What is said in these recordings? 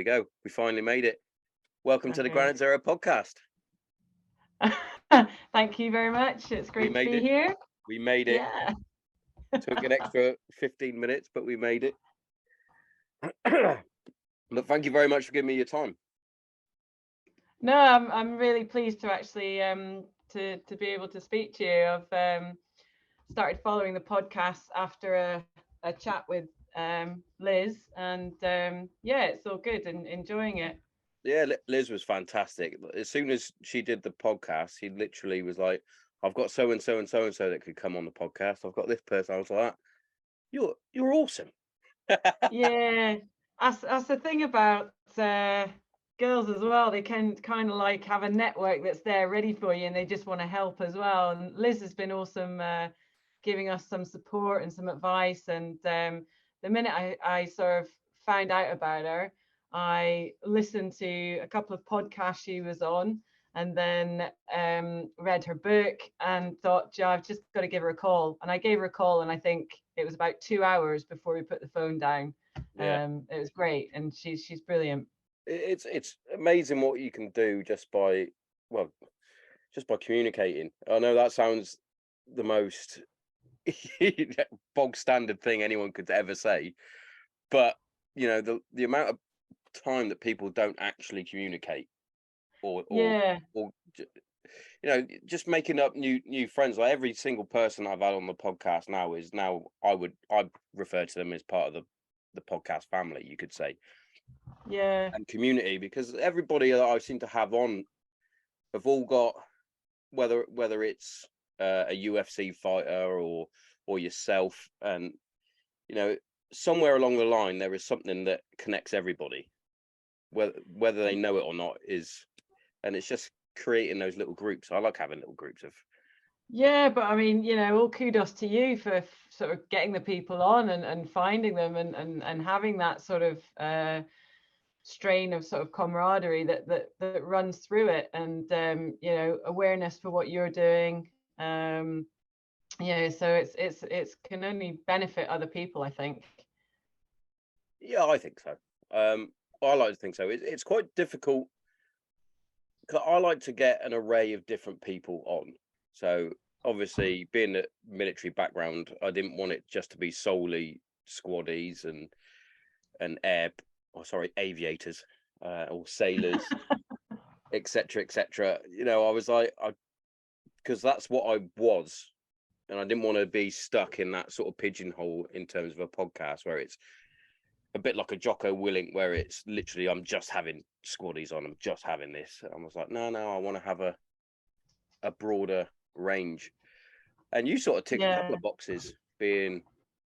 go. We finally made it. Welcome to the Okay. Granite Zero podcast. Thank you very much. It's We great to made be it. here. We made it. Yeah. Took an extra 15 minutes, but we made it. But thank you very much for giving me your time. No, I'm really pleased to actually to be able to speak to you. I've started following the podcast after a chat with Liz, and yeah, it's all good and enjoying it. Yeah, Liz was fantastic. As soon as she did the podcast, he literally was like, "I've got so and so and so and so that could come on the podcast. I've got this person." I was like, "You're awesome." Yeah, that's the thing about girls as well. They can kind of like have a network that's there ready for you, and they just want to help as well. And Liz has been awesome, giving us some support and some advice. And the minute I sort of found out about her, I listened to a couple of podcasts she was on, and then read her book and thought, "Gee, I've just got to give her a call." And I gave her a call, and I think it was about 2 hours before we put the phone down. Yeah, It was great, and she's brilliant. it's amazing what you can do well, just by communicating. I know that sounds the most bog standard thing anyone could ever say, but the amount of time that people don't actually communicate, Yeah, or just making up new friends. Like every single person I've had on the podcast now I refer to them as part of the podcast family, you could say, yeah, and community, because everybody that I seem to have on have all got, whether it's a UFC fighter or yourself, and somewhere along the line there is something that connects everybody, whether they know it or not, and it's just creating those little groups. I like having little groups of. yeah. But I mean, all kudos to you for sort of getting the people on and finding them and having that sort of strain of sort of camaraderie that runs through it, and awareness for what you're doing. So it's can only benefit other people, I think. Yeah, I think so. I like to think so. It's quite difficult, 'cause I like to get an array of different people on. So obviously, being a military background, I didn't want it just to be solely squaddies and aviators, or sailors, etc., etc. I was like, because that's what I was, and I didn't want to be stuck in that sort of pigeonhole in terms of a podcast where it's a bit like a Jocko Willink, where it's literally I'm just having squaddies on, I'm just having this. I was like, no, I want to have a broader range. And you sort of tick a couple Yeah. of boxes. Being,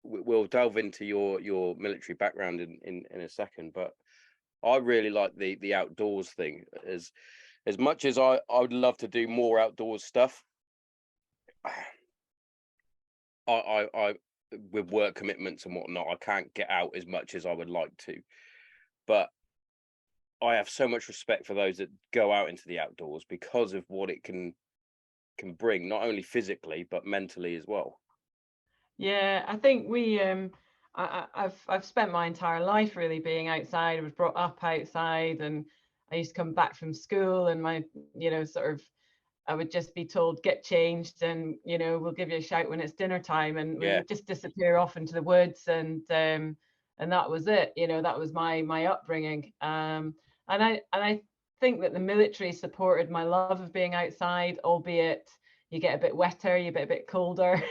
we'll delve into your military background in a second, but I really like the outdoors thing. As much as I would love to do more outdoors stuff, I with work commitments and whatnot, I can't get out as much as I would like to. But I have so much respect for those that go out into the outdoors because of what it can bring, not only physically but mentally as well. Yeah, I think we I've spent my entire life really being outside. I was brought up outside, and I used to come back from school, and my sort of I would just be told get changed, and we'll give you a shout when it's dinner time, and we Yeah, would just disappear off into the woods, and that was it. That was my upbringing. And I think that the military supported my love of being outside, albeit you get a bit wetter, you get a bit colder.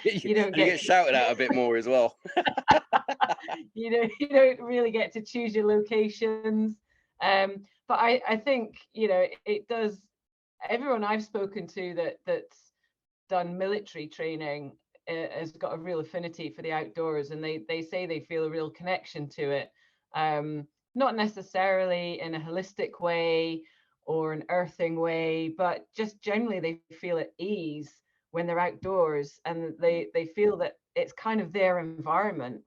you You don't get get shouted at a bit more as well. you don't really get to choose your locations. But I think it does. Everyone I've spoken to that's done military training has got a real affinity for the outdoors, and they say they feel a real connection to it. Not necessarily in a holistic way or an earthing way, but just generally they feel at ease when they're outdoors, and they feel that it's kind of their environment,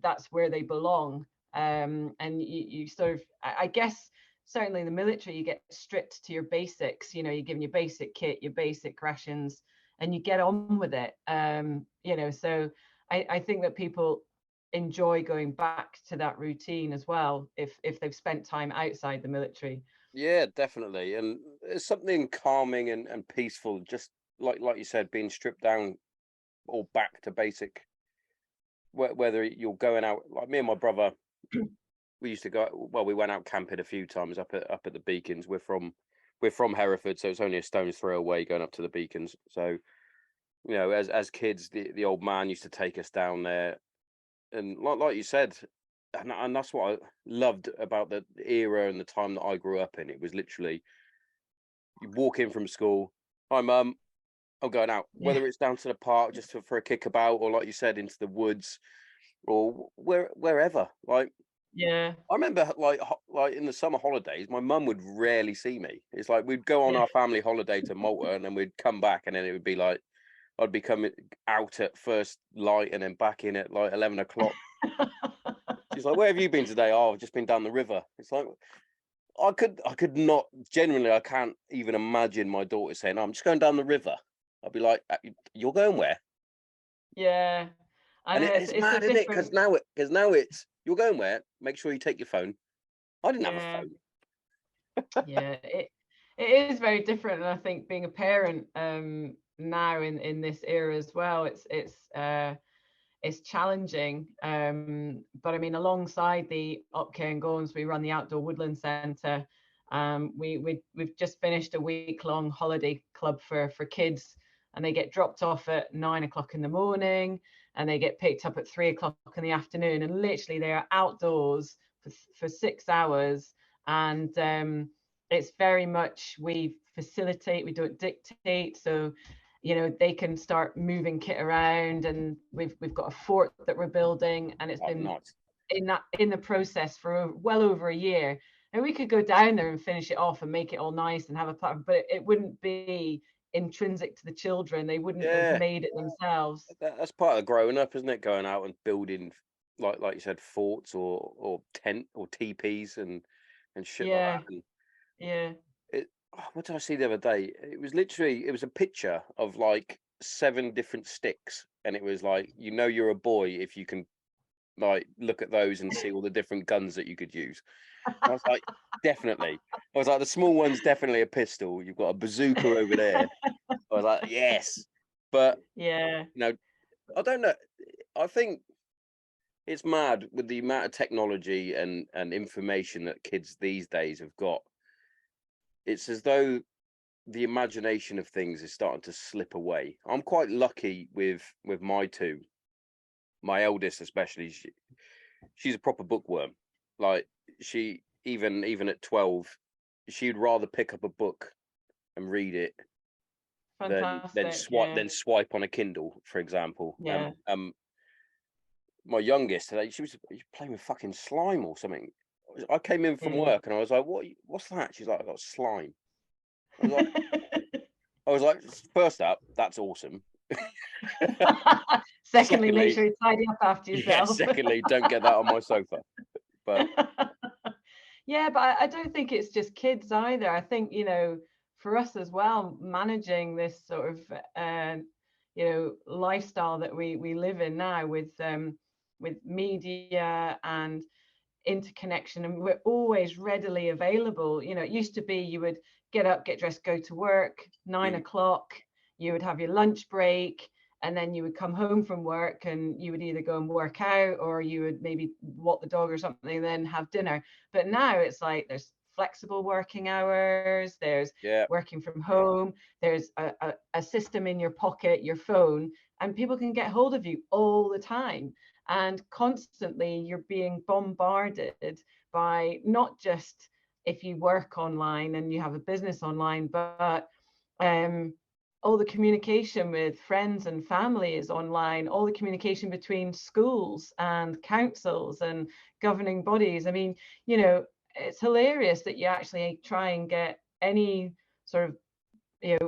that's where they belong. And you sort of, I guess, certainly in the military, you get stripped to your basics. You're given your basic kit, your basic rations, and you get on with it. So I think that people, enjoy going back to that routine as well if they've spent time outside the military. Yeah, definitely. And there's something calming and peaceful, just like you said, being stripped down or back to basic. Whether you're going out, like me and my brother, we used to go. Well, we went out camping a few times up at the Beacons. We're from Hereford, so it's only a stone's throw away going up to the Beacons. So as kids, the old man used to take us down there, and like you said, and that's what I loved about the era and the time that I grew up in. It was literally you walk in from school, hi mum, I'm going out, Yeah, whether it's down to the park just for a kickabout, or like you said, into the woods, or wherever. Like yeah, I remember, like in the summer holidays, my mum would rarely see me. It's like we'd go on yeah. our family holiday to Malta, and then we'd come back, and then it would be like I'd be coming out at first light, and then back in at like 11 o'clock. She's like, "Where have you been today?" "Oh, I've just been down the river." It's like I could not, genuinely, I can't even imagine my daughter saying, "Oh, I'm just going down the river." I'd be like, "You're going where?" Yeah, I And know it's it's a mad, isn't it? different. Because now it's you're going where? Make sure you take your phone. I didn't have a Yeah, phone. yeah, it is very different, and I think being a parent now in this era as well, it's challenging. But I mean, alongside the Upcare and Goins, we run the Outdoor Woodland Centre. We've just finished a week-long holiday club for kids, and they get dropped off at 9 o'clock in the morning, and they get picked up at 3 o'clock in the afternoon, and literally they are outdoors for 6 hours. And it's very much we facilitate, we don't dictate. So they can start moving kit around, and we've got a fort that we're building, and it's Oh, been nice. in the process for well over a year. And we could go down there and finish it off and make it all nice and have a platform, but it wouldn't be intrinsic to the children. They wouldn't have Yeah, made it themselves. that's part of growing up, isn't it? Going out and building, like you said, forts or tent or teepees and shit like Yeah, that. And yeah. what did I see the other day? It was a picture of like 7 different sticks, and it was like, you're a boy if you can like look at those and see all the different guns that you could use. I was like, definitely. I was like, the small one's definitely a pistol. You've got a bazooka over there. I was like, yes. But Yeah, you know, I don't know. I think it's mad with the amount of technology and information that kids these days have got. It's as though the imagination of things is starting to slip away. I'm quite lucky with my two. My eldest especially, she's a proper bookworm. Like she even at 12, she'd rather pick up a book and read it than fantastic. swipe Yeah, than swipe on a Kindle, for example. yeah. My youngest today, she was playing with fucking slime or something. I came in from Mm. work and I was like, What's that?" She's like, "I got slime." I was like, I was like, "First up, that's awesome." Secondly, make Secondly, sure you tidy up after yeah. yourself. Secondly, don't get that on my sofa. But Yeah, but I don't think it's just kids either. I think, for us as well, managing this sort of lifestyle that we live in now with media and interconnection, and we're always readily available. It used to be you would get up, get dressed, go to work, 9 o'clock, you would have your lunch break, and then you would come home from work and you would either go and work out, or you would maybe walk the dog or something, and then have dinner. But now it's like there's flexible working hours, there's yeah, working from home, there's a system in your pocket, your phone, and people can get hold of you all the time. And constantly you're being bombarded by, not just if you work online and you have a business online, but um, all the communication with friends and family is online, all the communication between schools and councils and governing bodies. I mean, it's hilarious that you actually try and get any sort of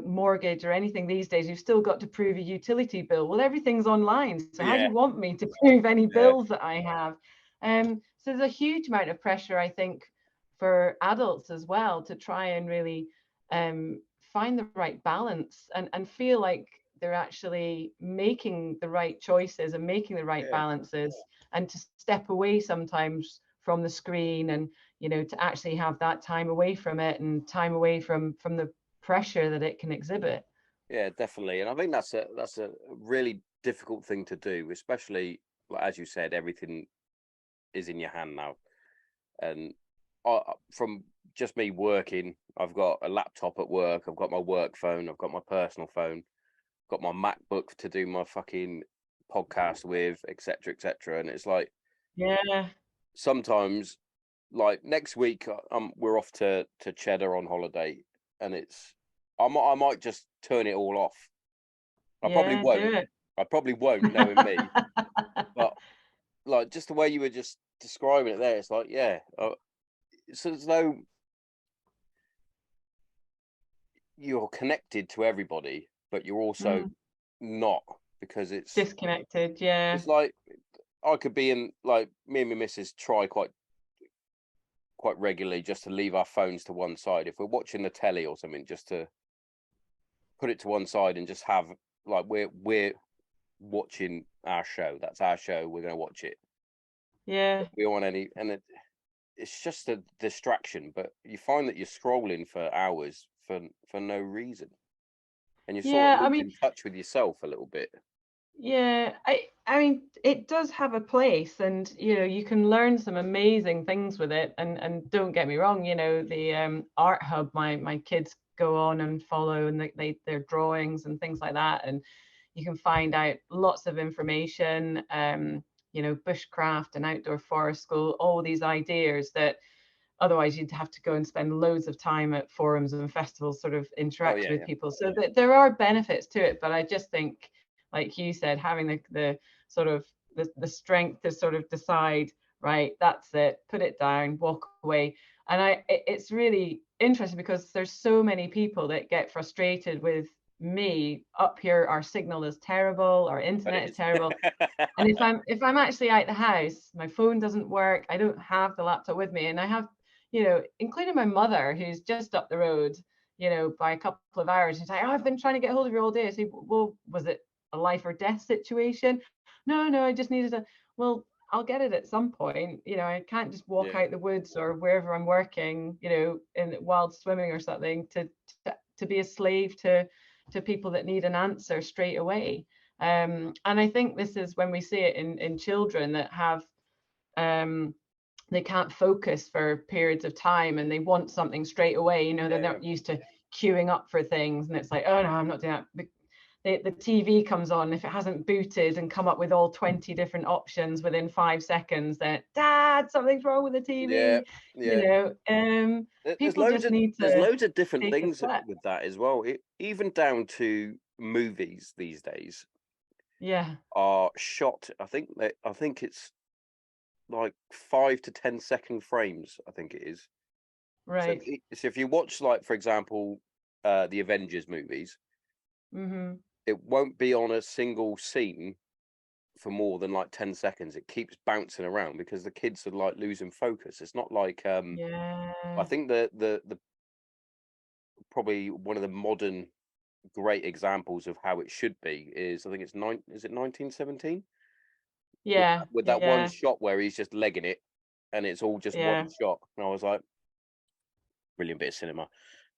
mortgage or anything these days, you've still got to prove a utility bill. Well, everything's online, so how do yeah, you want me to prove any yeah, bills that I have? So there's a huge amount of pressure, I think, for adults as well, to try and really find the right balance and feel like they're actually making the right choices and making the right Yeah. balances, and to step away sometimes from the screen, and to actually have that time away from it, and time away from the pressure that it can exhibit. Yeah, definitely. And I think that's a really difficult thing to do, especially like as you said, everything is in your hand now. And from just me working, I've got a laptop at work, I've got my work phone, I've got my personal phone, got my MacBook to do my fucking podcast with, etc., etc. And it's like Yeah. sometimes, like next week, we're off to Cheddar on holiday, and I might just turn it all off. I probably Yeah, do won't. it. I probably won't, knowing me. But like just the way you were just describing it there, it's like it's as though you're connected to everybody, but you're also Mm, not, because disconnected, yeah. it's like I could be in, like me and my missus try quite regularly just to leave our phones to one side if we're watching the telly or something, just to put it to one side and just have, like, we're watching our show. That's our show. We're going to watch it. Yeah. We don't want any, and it's just a distraction. But you find that you're scrolling for hours for no reason, and you're sort Yeah, of I losing mean, touch with yourself a little bit. yeah, I mean, it does have a place, and you can learn some amazing things with it. And don't get me wrong, the art hub my kids go on and follow, and their drawings and things like that, and you can find out lots of information, bushcraft and outdoor forest school, all these ideas that otherwise you'd have to go and spend loads of time at forums and festivals sort of Oh interacting yeah, with yeah, people. So that there are benefits to it, but I just think, like you said, having the sort of the strength to sort of decide, right, that's it, put it down, walk away. And it's really interesting because there's so many people that get frustrated with me. Up here our signal is terrible, our but internet it is is. terrible, and if I'm actually out the house, my phone doesn't work, I don't have the laptop with me, and I have, including my mother, who's just up the road, by a couple of hours. She's like, "Oh, I've been trying to get hold of you all day." I say, "Well, was it a life or death situation?" "No, no, I just needed a." "Well, I'll get it at some point. I can't just walk Yeah, out the woods or wherever I'm working, in wild swimming or something, to be a slave to people that need an answer straight away." And I think this is when we see it in children that have, they can't focus for periods of time, and they want something straight away. They're yeah, yeah, not used to queuing up for things, and it's like, "Oh no, I'm not doing that." The TV comes on, if it hasn't booted and come up with all 20 different options within 5 seconds, then, "Dad, something's wrong with the yeah, TV." yeah. There's People just need there's to loads of different take a things step. with that as well. Even down to movies these days Yeah, are shot. I think it's like 5 to 10 second frames. I think it is. So right. so if you watch, like, for example, the Avengers movies, Hmm. it won't be on a single scene for more than like 10 seconds. It keeps bouncing around because the kids are like losing focus. It's not like I Yeah, think the probably one of the modern great examples of how it should be is, I think it's 1917, yeah, with that one yeah, shot where he's just legging it, and it's all just one yeah. shot. And I was like, brilliant bit of cinema.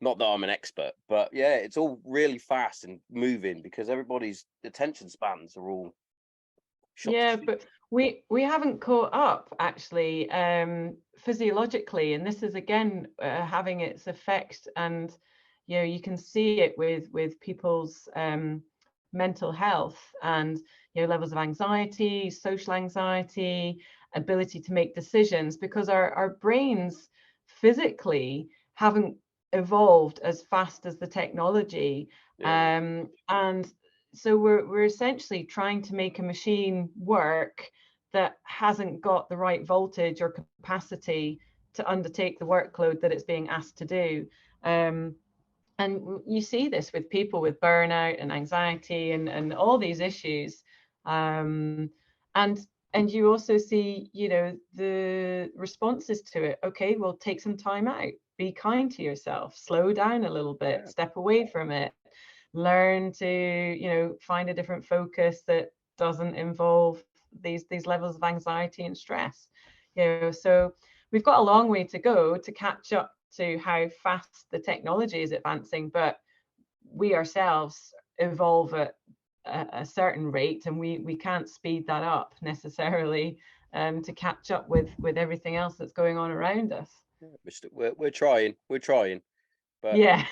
Not that I'm an expert, but yeah, it's all really fast and moving because everybody's attention spans are all shot to Yeah, shit. but we haven't caught up actually, physiologically, and this is again, having its effect. And you can see it with people's, mental health, and levels of anxiety, social anxiety, ability to make decisions, because our brains physically haven't evolved as fast as the technology. Yeah, And so we're essentially trying to make a machine work that hasn't got the right voltage or capacity to undertake the workload that it's being asked to do. Um, and you see this with people with burnout and anxiety, and all these issues. Um, and and you also see, the responses to it. Okay, well, take some time out, be kind to yourself, slow down a little bit, yeah, step away from it. learn to, find a different focus that doesn't involve these levels of anxiety and stress. So we've got a long way to go to catch up to how fast the technology is advancing, but we ourselves evolve at a certain rate, and we can't speed that up necessarily, to catch up with everything else that's going on around us. We're trying, but Yeah.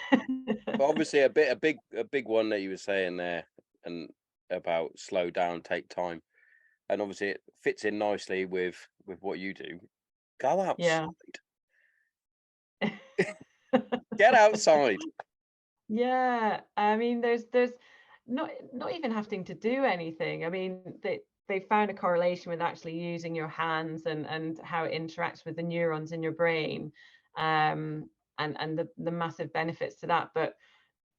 obviously a big one that you were saying there, and about slow down, take time, and obviously it fits in nicely with what you do. Go outside, Yeah. get outside. Yeah, I mean, there's not even having to do anything. I mean, they found a correlation with actually using your hands and how it interacts with the neurons in your brain, and the massive benefits to that. But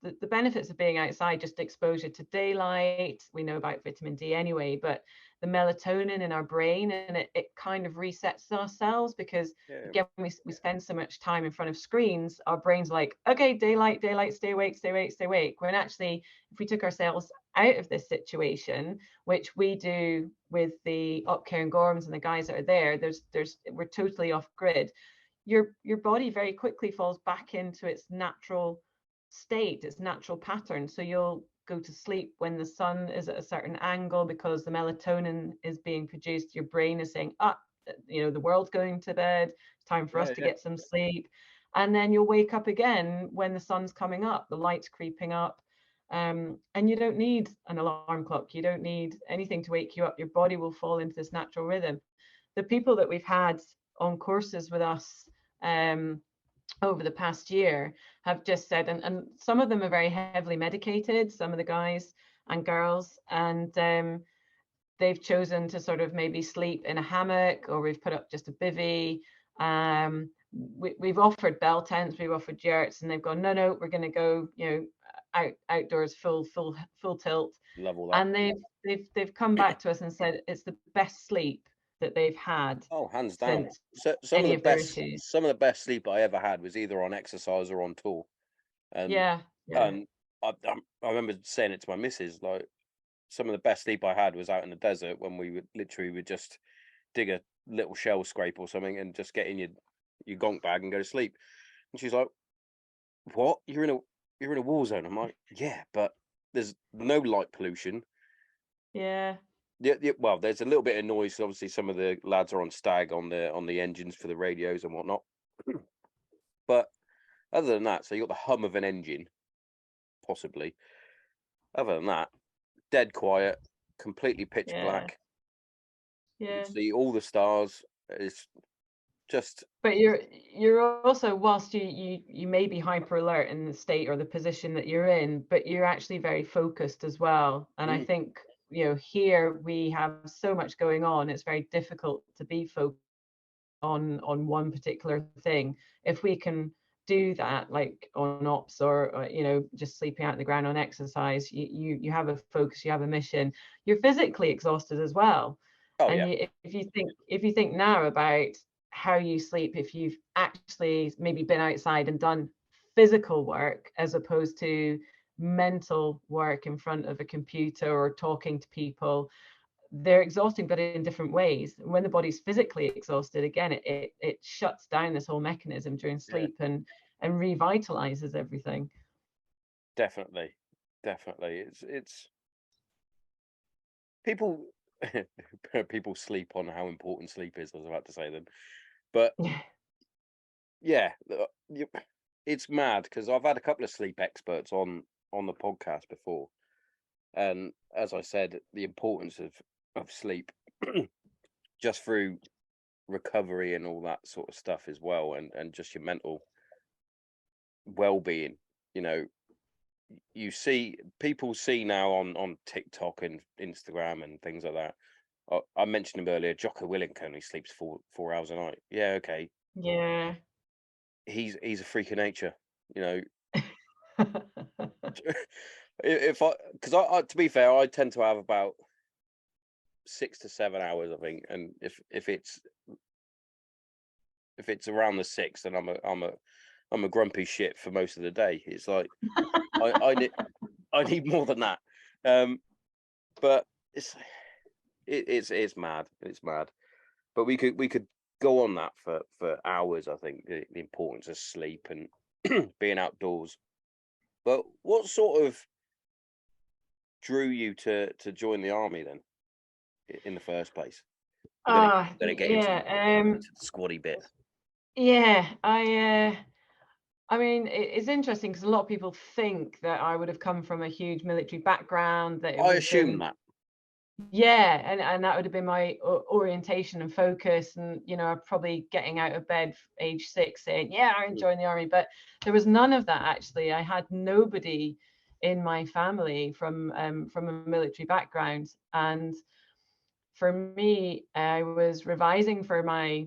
the benefits of being outside, just exposure to daylight, we know about vitamin D anyway, but the melatonin in our brain, and it kind of resets our cells, because Yeah, again, we spend so much time in front of screens, our brain's like, okay, daylight, daylight, stay awake, stay awake, stay awake. When actually, if we took ourselves out of this situation, which we do with the Opcare and Gorms and the guys that are there, we're totally off grid. Your body very quickly falls back into its natural state, its natural pattern. So you'll go to sleep when the sun is at a certain angle, because the melatonin is being produced. Your brain is saying, the world's going to bed, it's time for us to yeah. get some sleep. And then you'll wake up again when the sun's coming up, the light's creeping up. And you don't need an alarm clock, you don't need anything to wake you up. Your body will fall into this natural rhythm. The people that we've had on courses with us, over the past year, have just said, and some of them are very heavily medicated, some of the guys and girls, and they've chosen to sort of maybe sleep in a hammock, or we've put up just a bivvy. We've offered bell tents, we've offered yurts, and they've gone, no, we're going to go, outdoors, full tilt. Love all that. And they've come back to us and said it's the best sleep that they've had Oh, hands down. since So any of their issues. some of the best sleep I ever had was either on exercise or on tour, and Yeah, yeah. and I remember saying it to my missus, like, some of the best sleep I had was out in the desert, when we would just dig a little shell scrape or something and just get in your gonk bag and go to sleep. And she's like, "What? You're in a war zone?" I'm like, "Yeah, but there's no light pollution." Yeah, Yeah, yeah, well, there's a little bit of noise. Obviously, some of the lads are on stag on the engines for the radios and whatnot. But other than that, so you got the hum of an engine, possibly. Other than that, dead quiet, completely pitch yeah, black. You yeah. see all the stars. It's just, But you're also, whilst you may be hyper alert in the state or the position that you're in, but you're actually very focused as well. And I mm, think, here we have so much going on, it's very difficult to be focused on one particular thing. If we can do that, like on ops, or just sleeping out in the ground on exercise, you have a focus, you have a mission. You're physically exhausted as well. oh And yeah, if you think now about how you sleep, if you've actually maybe been outside and done physical work as opposed to mental work in front of a computer or talking to people, they're exhausting, but in different ways. When the body's physically exhausted, again, it shuts down this whole mechanism during yeah, sleep, and revitalizes everything. definitely, definitely. It's people people sleep on how important sleep is. I was about to say then, but yeah, it's mad because I've had a couple of sleep experts on the podcast before, and as I said, the importance of sleep, just through recovery and all that sort of stuff as well, and just your mental well-being. You know, you see people see now on TikTok and Instagram and things like that. I mentioned him earlier. Jocko Willink only sleeps four hours a night. Yeah, okay, Yeah. he's a freak of nature. You know, if I because I to be fair, I tend to have about 6 to 7 hours, I think, and if it's around the six, then I'm a grumpy shit for most of the day. It's like I I need more than that. But it's mad. It's mad. But we could go on that for hours. I think the importance of sleep and being outdoors. But what sort of drew you to join the army then, in the first place? We're gonna get into Yeah. the squaddy bit. Yeah, I mean, it's interesting because a lot of people think that I would have come from a huge military background, that it I would have assume been, that. yeah, and that would have been my orientation and focus, and I'm probably getting out of bed age 6 saying, yeah, I'm joining the army, but there was none of that actually. I had nobody in my family from a military background, and for me, I was revising for my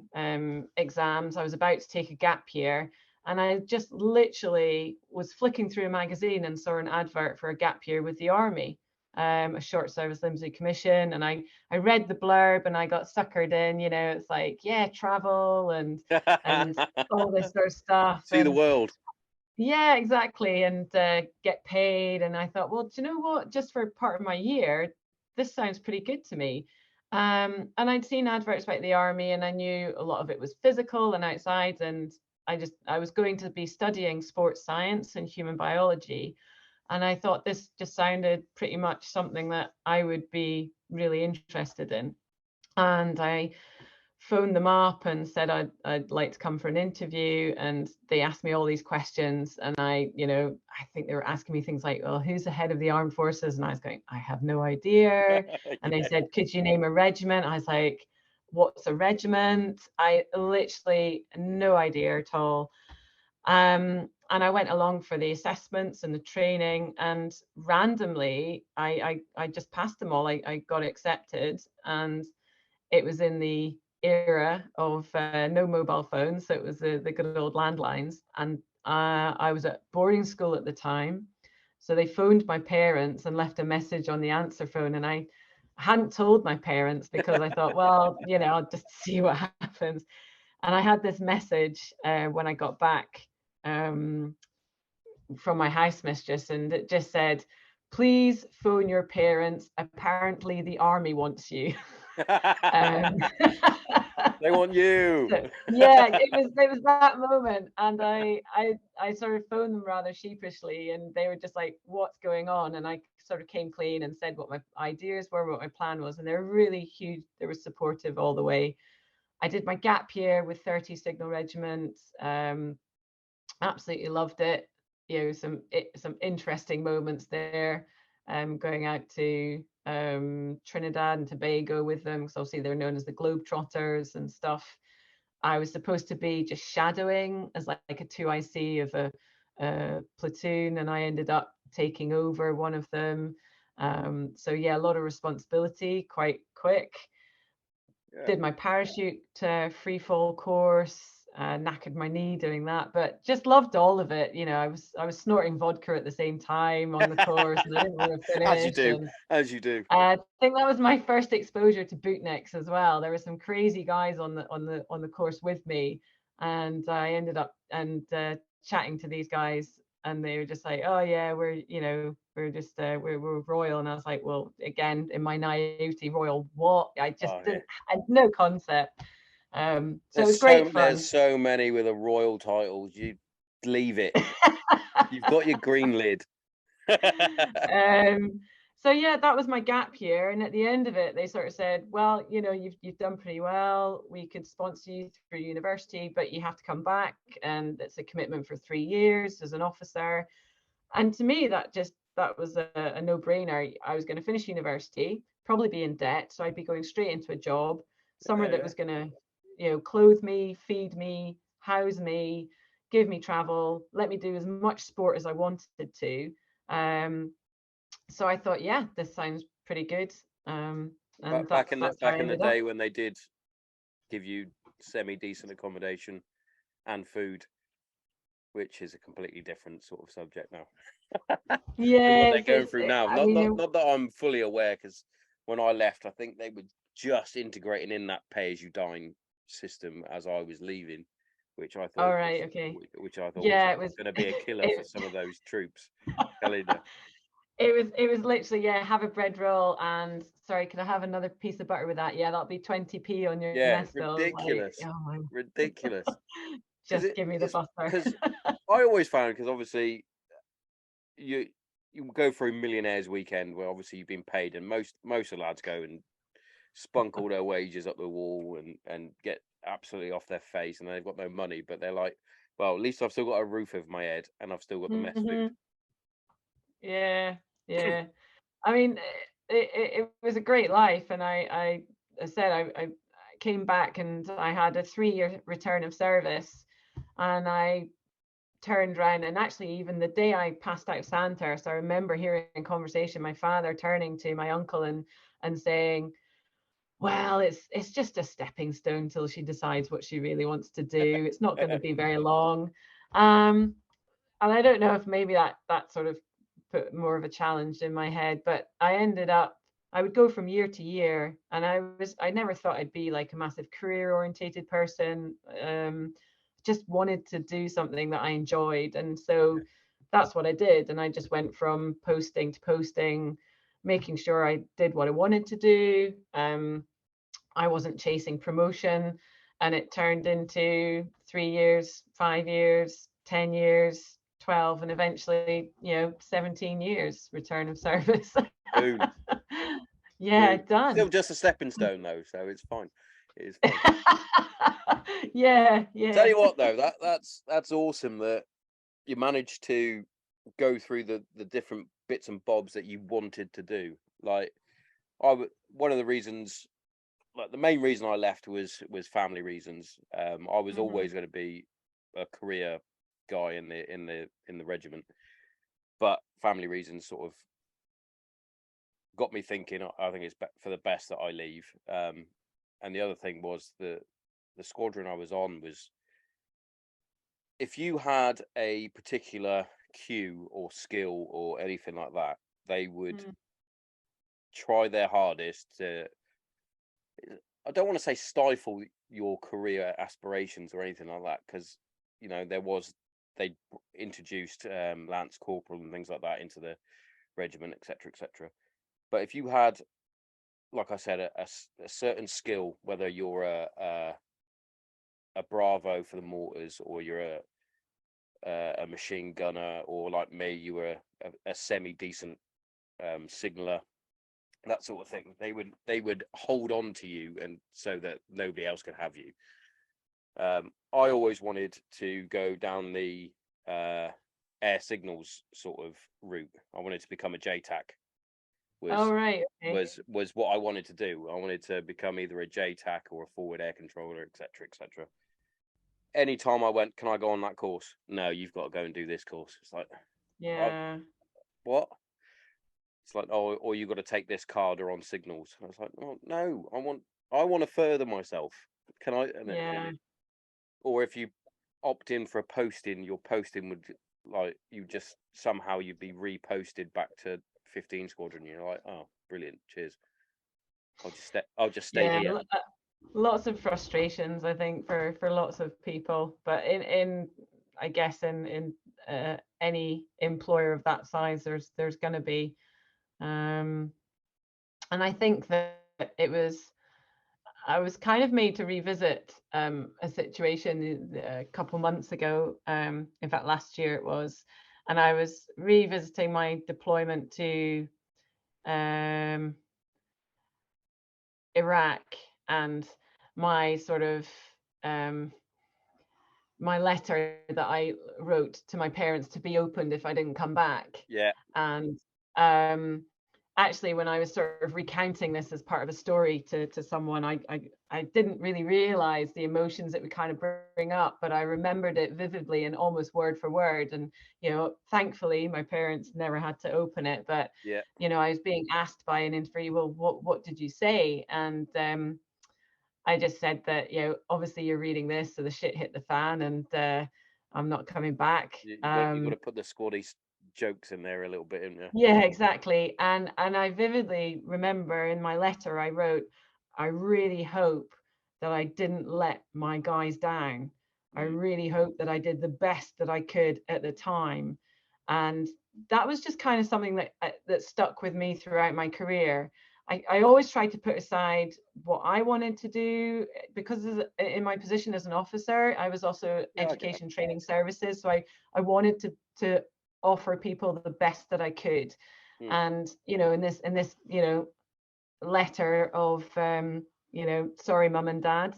exams. I was about to take a gap year, and I just literally was flicking through a magazine and saw an advert for a gap year with the army, a short service limited commission. And I read the blurb and I got suckered in. It's like, yeah, travel and all this sort of stuff. See the And world. yeah, exactly. And get paid. And I thought, well, do you know what? Just for part of my year, this sounds pretty good to me. And I'd seen adverts about the army, and I knew a lot of it was physical and outside. And I was going to be studying sports science and human biology. And I thought this just sounded pretty much something that I would be really interested in. And I phoned them up and said I'd like to come for an interview, and they asked me all these questions, and I think they were asking me things like, well, who's the head of the armed forces? And I was going, I have no idea. And they said, could you name a regiment? I was like, what's a regiment? I literally no idea at all. And I went along for the assessments and the training, and randomly I just passed them all. I got accepted, and it was in the era of no mobile phones, so it was the good old landlines. And I was at boarding school at the time, so they phoned my parents and left a message on the answer phone, and I hadn't told my parents because I thought, well, I'll just see what happens. And I had this message when I got back from my house mistress, and it just said, please phone your parents, apparently the army wants you. They want you. So, yeah, it was that moment, and I sort of phoned them rather sheepishly, and they were just like, what's going on? And I sort of came clean and said what my ideas were, what my plan was, and they were really huge. They were supportive all the way. I did my gap year with 30 Signal Regiment. Absolutely loved it. Some interesting moments there. Going out to Trinidad and Tobago with them, because obviously they're known as the Globetrotters and stuff. I was supposed to be just shadowing as like a 2IC of a platoon, and I ended up taking over one of them. So yeah, a lot of responsibility quite quick. Yeah. Did my parachute free fall course. Knackered my knee doing that, but just loved all of it. I was snorting vodka at the same time on the course, and I didn't want to finish. As you do. I think that was my first exposure to bootnicks as well. There were some crazy guys on the course with me, and I ended up chatting to these guys, and they were just like, "Oh yeah, we're just we're royal," and I was like, "Well, again, in my naivety, royal what? I just I had no concept." So it was great fun. There's so many with a royal title. You leave it. You've got your green lid. So yeah, that was my gap year, and at the end of it, they sort of said, "Well, you've done pretty well. We could sponsor you through university, but you have to come back, and it's a commitment for 3 years as an officer." And to me, that was a no-brainer. I was going to finish university, probably be in debt, so I'd be going straight into a job somewhere that was going to clothe me, feed me, house me, give me travel, let me do as much sport as I wanted to. So I thought, yeah, this sounds pretty good. And back in the day when they did give you semi-decent accommodation and food, which is a completely different sort of subject now. Yeah, what they're going through now. Not that I'm fully aware, because when I left, I think they were just integrating in that pay-as-you-dine system as I was leaving, which I thought, okay, which I thought yeah, was going to be a killer for some of those troops. it was literally, yeah, have a bread roll and sorry, can I have another piece of butter with that? Yeah, that'll be 20p on your Yeah, mess bill. Like, ridiculous, oh my, ridiculous. Because just give me the butter. because I always found, because obviously you you go through Millionaires Weekend where obviously you've been paid, and most of the lads go and spunk all their wages up the wall and get absolutely off their face, and they've got no money, but they're like, well, at least I've still got a roof over my head and I've still got the mess food. Hmm. Yeah, yeah. I mean, it was a great life, and I said I came back and I had a 3-year return of service, and I turned around, and actually even the day I passed out of Sandhurst, I remember hearing in conversation my father turning to my uncle and saying, well, it's just a stepping stone till she decides what she really wants to do. It's not going to be very long. Um, and I don't know if maybe that sort of put more of a challenge in my head, but I ended up, I would go from year to year, and I never thought I'd be like a massive career orientated person. Just wanted to do something that I enjoyed, and so that's what I did. And I just went from posting to posting, making sure I did what I wanted to do. I wasn't chasing promotion, and it turned into 3 years, 5 years, 10 years, 12, and eventually, 17 years return of service. Boom, Yeah, boom. done. Still just a stepping stone though, so it's fine. It is fine. Yeah, Tell yeah. you what though, that's awesome that you managed to go through the different bits and bobs that you wanted to do. Like one of the reasons, like the main reason I left was family reasons. I was Hmm. always going to be a career guy in the regiment, but family reasons sort of got me thinking. I think it's for the best that I leave. And the other thing was the squadron I was on was, if you had a particular cue or skill or anything like that, they would Mm. try their hardest to, I don't want to say stifle your career aspirations or anything like that, because they introduced lance corporal and things like that into the regiment, etc., etc. But if you had, like I said, a certain skill, whether you're a bravo for the mortars, or you're a machine gunner, or like me, you were a semi decent signaler, that sort of thing, they would hold on to you, and so that nobody else could have you. I always wanted to go down the air signals sort of route. I wanted to become a JTAC. Oh, Was right. Okay. was what I wanted to do. I wanted to become either a JTAC or a forward air controller, etc., etc. Anytime I went, can I go on that course? No, you've got to go and do this course. It's like, I, Yeah. what? It's like, oh, or you got to take this card or on signals. And I was like, oh, no, I want to further myself. Can I? Yeah. Or if you opt in for a posting, your posting would, like, you just somehow you'd be reposted back to 15 squadron. You're like, oh, brilliant, cheers. I'll just stay Yeah. here. Lots of frustrations, I think, for lots of people, but in I guess in any employer of that size, there's going to be, um and I think that it was I was kind of made to revisit a situation a couple months ago, in fact last year it was, and I was revisiting my deployment to um Iraq, and my sort of um my letter that I wrote to my parents to be opened if I didn't come back. Yeah, And actually, when I was sort of recounting this as part of a story to someone, I didn't really realize the emotions it would kind of bring up, but I remembered it vividly and almost word for word. And thankfully, my parents never had to open it. But yeah. I was being asked by an interview, well, what did you say? And I just said that, obviously you're reading this, so the shit hit the fan, and I'm not coming back. You got to put the squaddy jokes in there a little bit, haven't you? Yeah, exactly. And I vividly remember in my letter I wrote, I really hope that I didn't let my guys down. I Mm, really hope that I did the best that I could at the time. And that was just kind of something that stuck with me throughout my career. I always tried to put aside what I wanted to do, because in my position as an officer, I was also Yeah, I get that. education training services. So I wanted to offer people the best that I could. Mm. And, in this, letter of, sorry, mum and dad,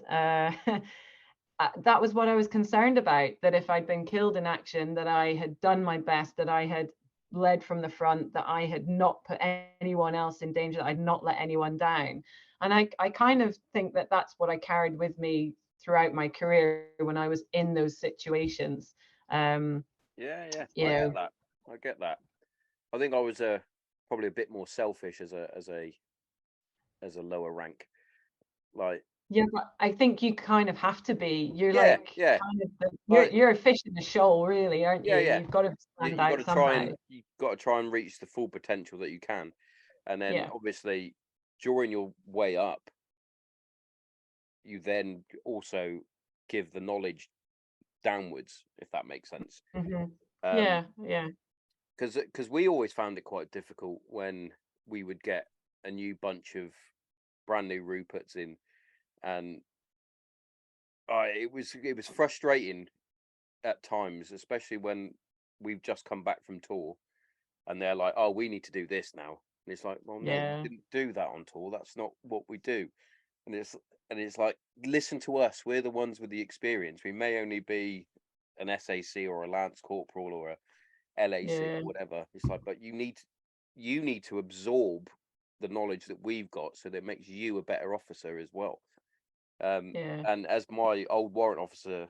that was what I was concerned about, that if I'd been killed in action, that I had done my best, that I had led from the front, that I had not put anyone else in danger, that I'd not let anyone down. And I kind of think that that's what I carried with me throughout my career when I was in those situations. Um, Yeah, you I get know, that. I get that. I think I was probably a bit more selfish as a lower rank. Like, yeah, but I think you kind of have to be. You're yeah, like yeah, kind of like, you're a fish in the shoal, really, aren't you? yeah. You've got to stand out somehow. You got to try and reach the full potential that you can, and then Yeah. obviously during your way up, you then also give the knowledge downwards, if that makes sense. Hmm. Um, Yeah, yeah. because we always found it quite difficult when we would get a new bunch of brand new Ruperts in, and it was frustrating at times, especially when we've just come back from tour, and they're like, "Oh, we need to do this now," and it's like, "Well, no, you Yeah, didn't do that on tour. That's not what we do." And it's like, listen to us. We're the ones with the experience. We may only be an SAC or a Lance Corporal or a LAC yeah, or whatever. It's like, but you need to absorb the knowledge that we've got, so that it makes you a better officer as well. yeah, And as my old warrant officer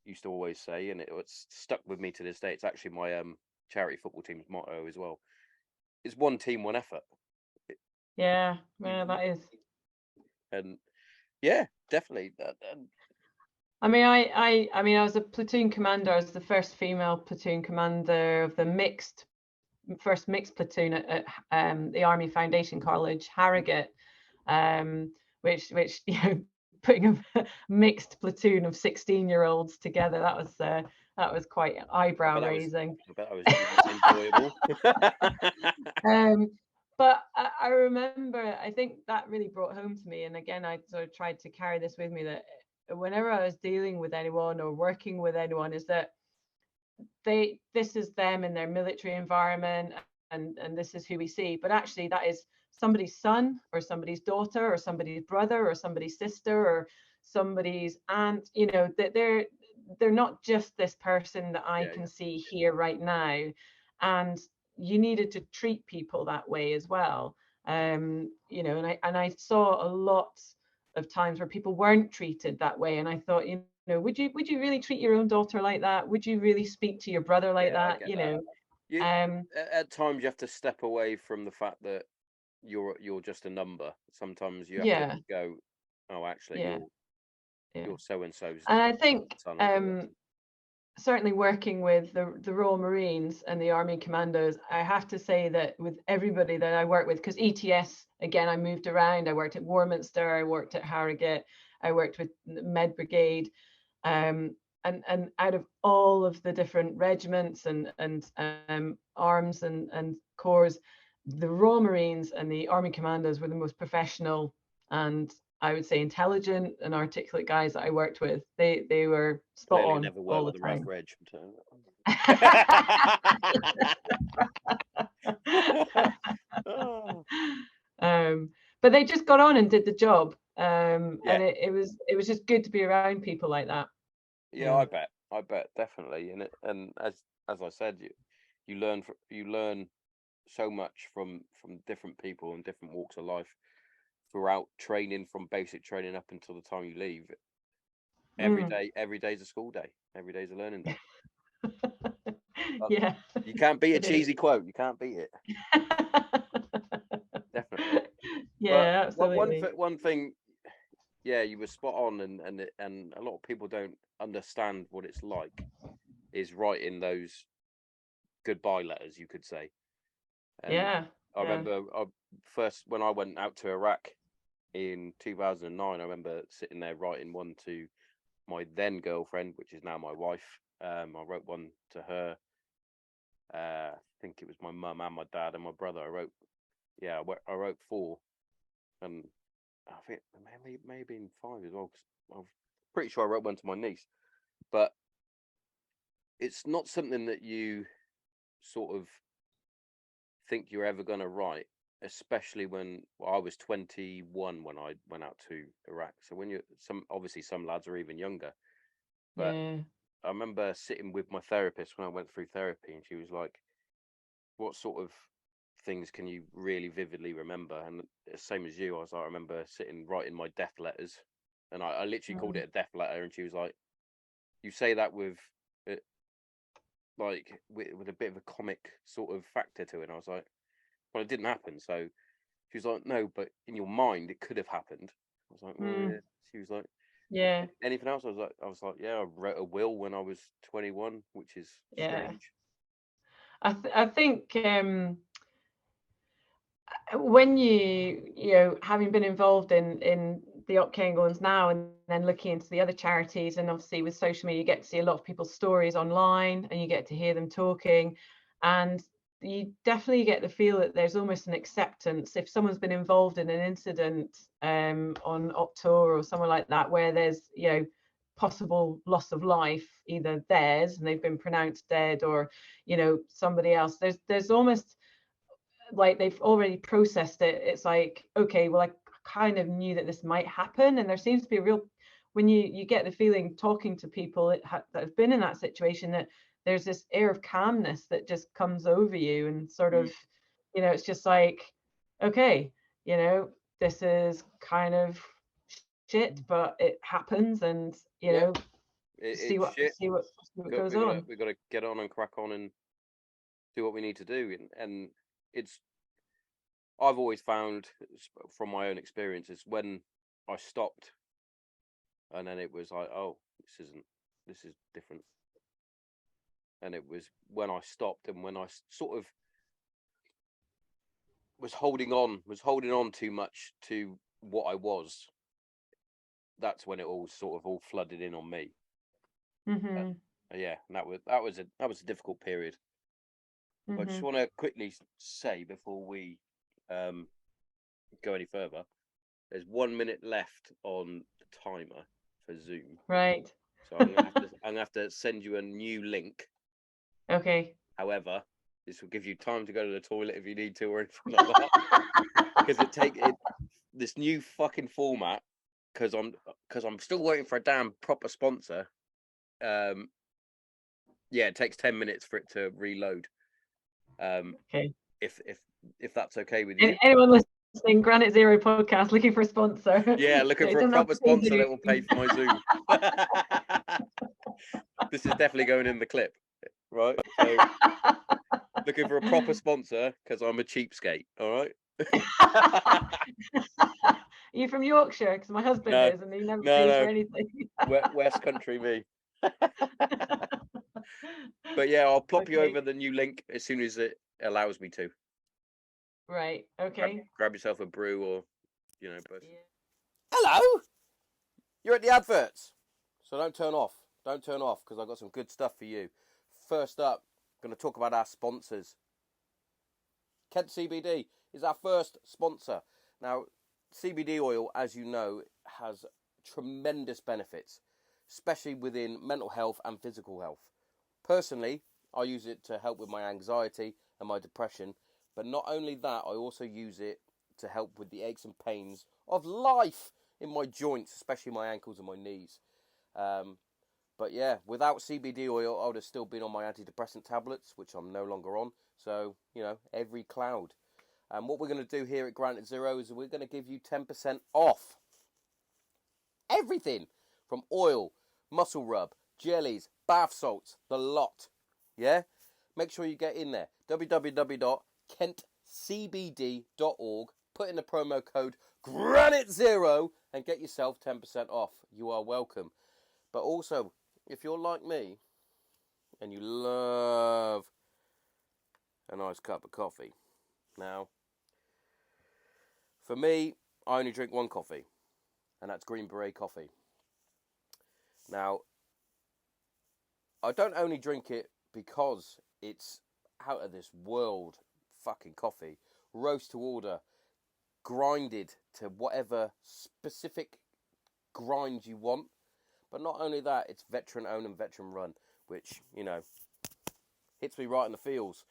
used to always say, and it's stuck with me to this day. It's actually my charity football team's motto as well. It's one team, one effort. It- yeah. You, Well, you, that is. and yeah, definitely. I mean, I was a platoon commander. I was the first female platoon commander of the first mixed platoon at the Army Foundation College, Harrogate, which putting a mixed platoon of 16-year-olds together, that was quite eyebrow raising. I bet that was enjoyable. Um, but I remember, I think that really brought home to me. And again, I sort of tried to carry this with me, that whenever I was dealing with anyone or working with anyone, is that this is them in their military environment, and this is who we see. But actually, that is somebody's son or somebody's daughter or somebody's brother or somebody's sister or somebody's aunt. That they're not just this person that I Yeah, can see here right now. And you needed to treat people that way as well. And I saw a lot of times where people weren't treated that way, and I thought, would you really treat your own daughter like that? Would you really speak to your brother like yeah, I that? get that. You Um, at times you have to step away from the fact that you're just a number. Sometimes you have to yeah, go, oh, actually, yeah, yeah. you're so and so's And I think son or daughter. certainly working with the Royal Marines and the Army Commandos, I have to say that with everybody that I work with, because ETS, again, I moved around. I worked at Warminster, I worked at Harrogate, I worked with Med Brigade. And out of all of the different regiments and arms and corps, the Royal Marines and the Army Commandos were the most professional and, I would say, intelligent and articulate guys that I worked with. They were spot Clearly, on never all worked the with a rough time. reg. Oh, um, but they just got on and did the job. yeah, And it was just good to be around people like that. yeah, Yeah. I bet, definitely. And as I said, you learn so much from different people and different walks of life throughout training, from basic training up until the time you leave. Mm. Every day's a school day. Every day's a learning day. Uh, Yeah, You can't beat a it is. cheesy quote. You can't beat it. Definitely. But Yeah, absolutely. one thing, yeah, you were spot on, and a lot of people don't understand what it's like, is writing those goodbye letters, you could say. And Yeah, I yeah. remember first when I went out to Iraq in 2009. I remember sitting there writing one to my then girlfriend, which is now my wife. I wrote one to her I think it was my mum and my dad and my brother. I wrote 4, and I think it may have been 5 as well. Cause I'm pretty sure I wrote one to my niece, but it's not something that you sort of think you're ever going to write, especially when I was 21 when I went out to Iraq. So when obviously some lads are even younger, but Yeah. I remember sitting with my therapist when I went through therapy, and she was like, "What sort of things can you really vividly remember?" And the same as you, I remember sitting writing my death letters, and I literally called Mm. it a death letter, and she was like, "You say that with with a bit of a comic sort of factor to it." And I was like, "Well, it didn't happen." So she was like, "No, but in your mind, it could have happened." I was like, "Well, Mm. yeah." She was like, Yeah. "Anything else?" I was like, "Yeah, I wrote a will when I was 21, which is Yeah. strange." I think when having been involved in the Opkane ones now, and then looking into the other charities, and obviously with social media you get to see a lot of people's stories online and you get to hear them talking, and you definitely get the feel that there's almost an acceptance if someone's been involved in an incident on Optor or somewhere like that, where there's possible loss of life, either theirs and they've been pronounced dead, or somebody else. There's almost like they've already processed it. It's like, okay, well, I kind of knew that this might happen, and there seems to be a real, when you get the feeling talking to people that have been in that situation, that there's this air of calmness that just comes over you, and sort of, Mm. it's just like, okay, this is kind of shit, but it happens, and Yeah, see it's what shit. see what see what goes We gotta on. we gotta get on and crack on and do what we need to do. And it's I've always found from my own experiences when I stopped, and then it was like, oh, this is different. And it was when I stopped and when I sort of was holding on too much to what I was. That's when it all flooded in on me. And Hmm. yeah, and that was a difficult period. I just Hmm. want to quickly say before we um, go any further, there's 1 minute left on the timer for Zoom, Right. so I'm gonna have to send you a new link. Okay. However, this will give you time to go to the toilet if you need to or anything like that, because this new fucking format, because I'm still waiting for a damn proper sponsor. Um, yeah, it takes 10 minutes for it to reload. Um, Okay. if that's okay with you. Anyone listening, Granite Zero podcast looking for a sponsor. Yeah, looking for It a doesn't have proper to be sponsor that will pay Zoom. for my Zoom. This is definitely going in the clip, right? So, looking for a proper sponsor because I'm a cheapskate. All right. Are you from Yorkshire? Because my husband No, is, and he never no, pays for no. anything. West Country me. But yeah, I'll plop you Okay. over the new link as soon as it allows me to. Right. Grab, Okay. grab yourself a brew or, both. Yeah. Hello. You're at the adverts, so don't turn off. Don't turn off because I've got some good stuff for you. First up, I'm going to talk about our sponsors. Kent CBD is our first sponsor. Now, CBD oil, as you know, has tremendous benefits, especially within mental health and physical health. Personally, I use it to help with my anxiety and my depression, but not only that, I also use it to help with the aches and pains of life in my joints, especially my ankles and my knees. But yeah, without CBD oil, I would have still been on my antidepressant tablets, which I'm no longer on. So, every cloud. And what we're going to do here at Granite Zero is we're going to give you 10% off everything from oil, muscle rub, jellies, bath salts, the lot. Yeah? Make sure you get in there. www.kentcbd.org. Put in the promo code GRANITE0 and get yourself 10% off. You are welcome. But also, if you're like me and you love a nice cup of coffee. Now, for me, I only drink one coffee, and that's Green Beret coffee. Now, I don't only drink it because it's out of this world fucking coffee, roast to order, grinded to whatever specific grind you want. But not only that, it's veteran owned and veteran run, which, you know, hits me right in the feels.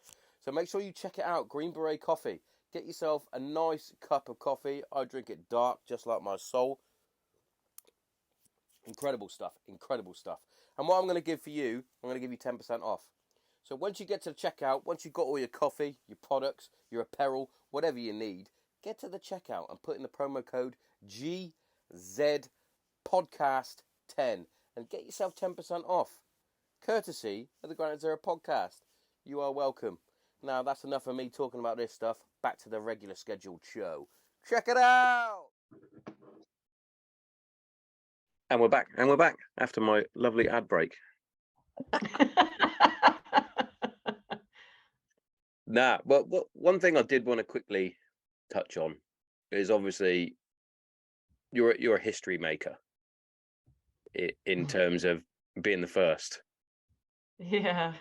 So make sure you check it out, Green Beret Coffee. Get yourself a nice cup of coffee. I drink it dark, just like my soul. Incredible stuff, incredible stuff. And what I'm going to give for you, I'm going to give you 10% off. So once you get to the checkout, once you've got all your coffee, your products, your apparel, whatever you need, get to the checkout and put in the promo code GZPodcast10 and get yourself 10% off. Courtesy of the Granite Zero Podcast. You are welcome. Now, that's enough of me talking about this stuff. Back to the regular scheduled show. Check it out! And we're back after my lovely ad break. But one thing I did want to quickly touch on is obviously you're a history maker in terms of being the first. Yeah.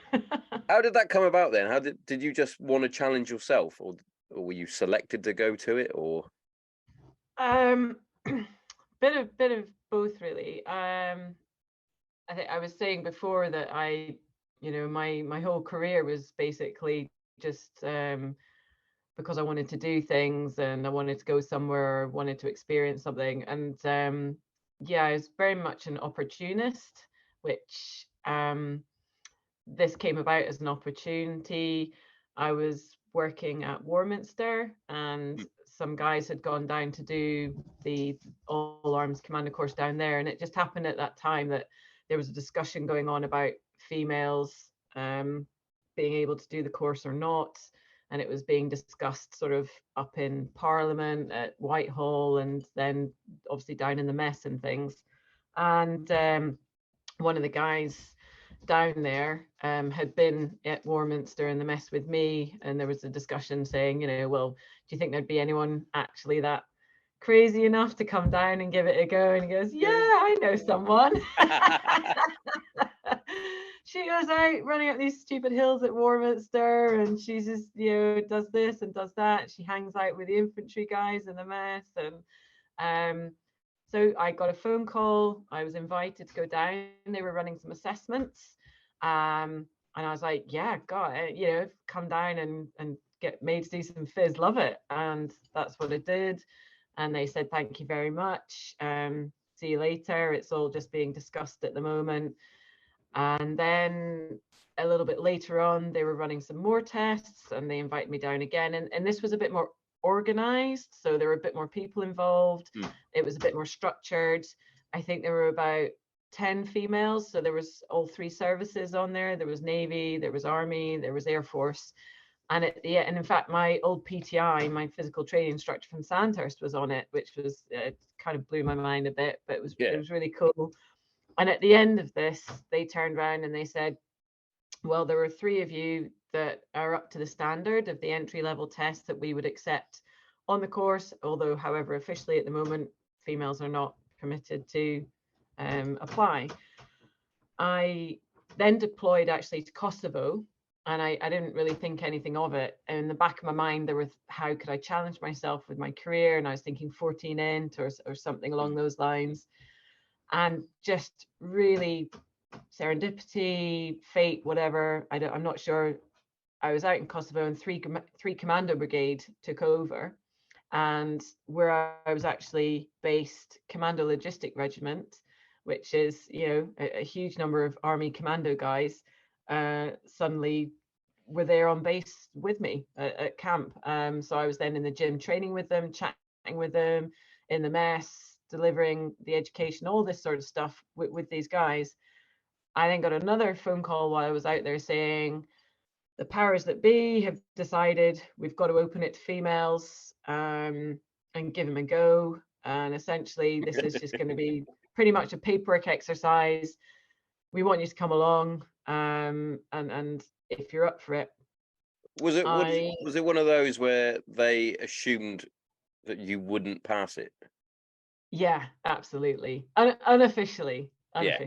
How did that come about then? How did you just want to challenge yourself, or were you selected to go to it, or? Bit of both, really. I think I was saying before that my whole career was basically just because I wanted to do things and I wanted to go somewhere, wanted to experience something, and I was very much an opportunist, which this came about as an opportunity. I was working at Warminster, and some guys had gone down to do the All Arms Commando course down there, and it just happened at that time that there was a discussion going on about females being able to do the course or not, and it was being discussed sort of up in Parliament at Whitehall, and then obviously down in the mess and things. And one of the guys down there had been at Warminster in the mess with me, and there was a discussion saying, well, do you think there'd be anyone actually that crazy enough to come down and give it a go? And he goes, yeah, I know someone. She goes out running up these stupid hills at Warminster, and she just does this and does that. She hangs out with the infantry guys in the mess, and so I got a phone call. I was invited to go down. They were running some assessments. And I was like, yeah, God, come down and get made to do some fizz, love it. And that's what I did. And they said, thank you very much. See you later. It's all just being discussed at the moment. And then a little bit later on, they were running some more tests and they invited me down again. And this was a bit more organized, so there were a bit more people involved. It was a bit more structured. I think there were about 10 females, so there was all three services on there. There was Navy, there was Army, there was Air Force, and in fact my old PTI, my physical training instructor from Sandhurst, was on it, which was kind of blew my mind a bit, but it was really cool. And at the end of this, they turned around and they said, well, there were 3 of you that are up to the standard of the entry-level test that we would accept on the course, although, however, officially at the moment, females are not permitted to apply. I then deployed actually to Kosovo, and I didn't really think anything of it. And in the back of my mind, there was, how could I challenge myself with my career? And I was thinking 14 int or something along those lines. And just really serendipity, fate, whatever, I'm not sure. I was out in Kosovo and three Commando brigade took over, and where I was actually based, Commando Logistic Regiment, which is a huge number of Army Commando guys, suddenly were there on base with me at camp. So I was then in the gym training with them, chatting with them, in the mess, delivering the education, all this sort of stuff with these guys. I then got another phone call while I was out there saying, the powers that be have decided we've got to open it to females and give them a go. And essentially, this is just going to be pretty much a paperwork exercise. We want you to come along, and if you're up for it. Was it one of those where they assumed that you wouldn't pass it? Yeah, absolutely. Unofficially. Yeah.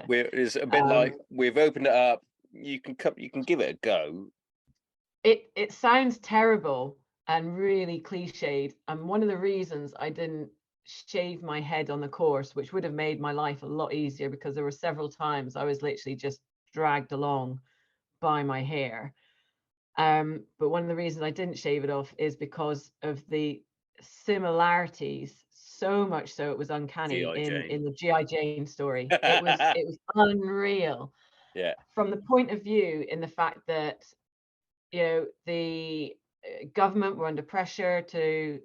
It's a bit like, we've opened it up. You can give it a go, it sounds terrible and really cliched. And one of the reasons I didn't shave my head on the course, which would have made my life a lot easier, because there were several times I was literally just dragged along by my hair. But one of the reasons I didn't shave it off is because of the similarities, so much so it was uncanny G.I. Jane. in the G.I. Jane story. It was unreal Yeah. from the point of view, in the fact that, you know, the government were under pressure to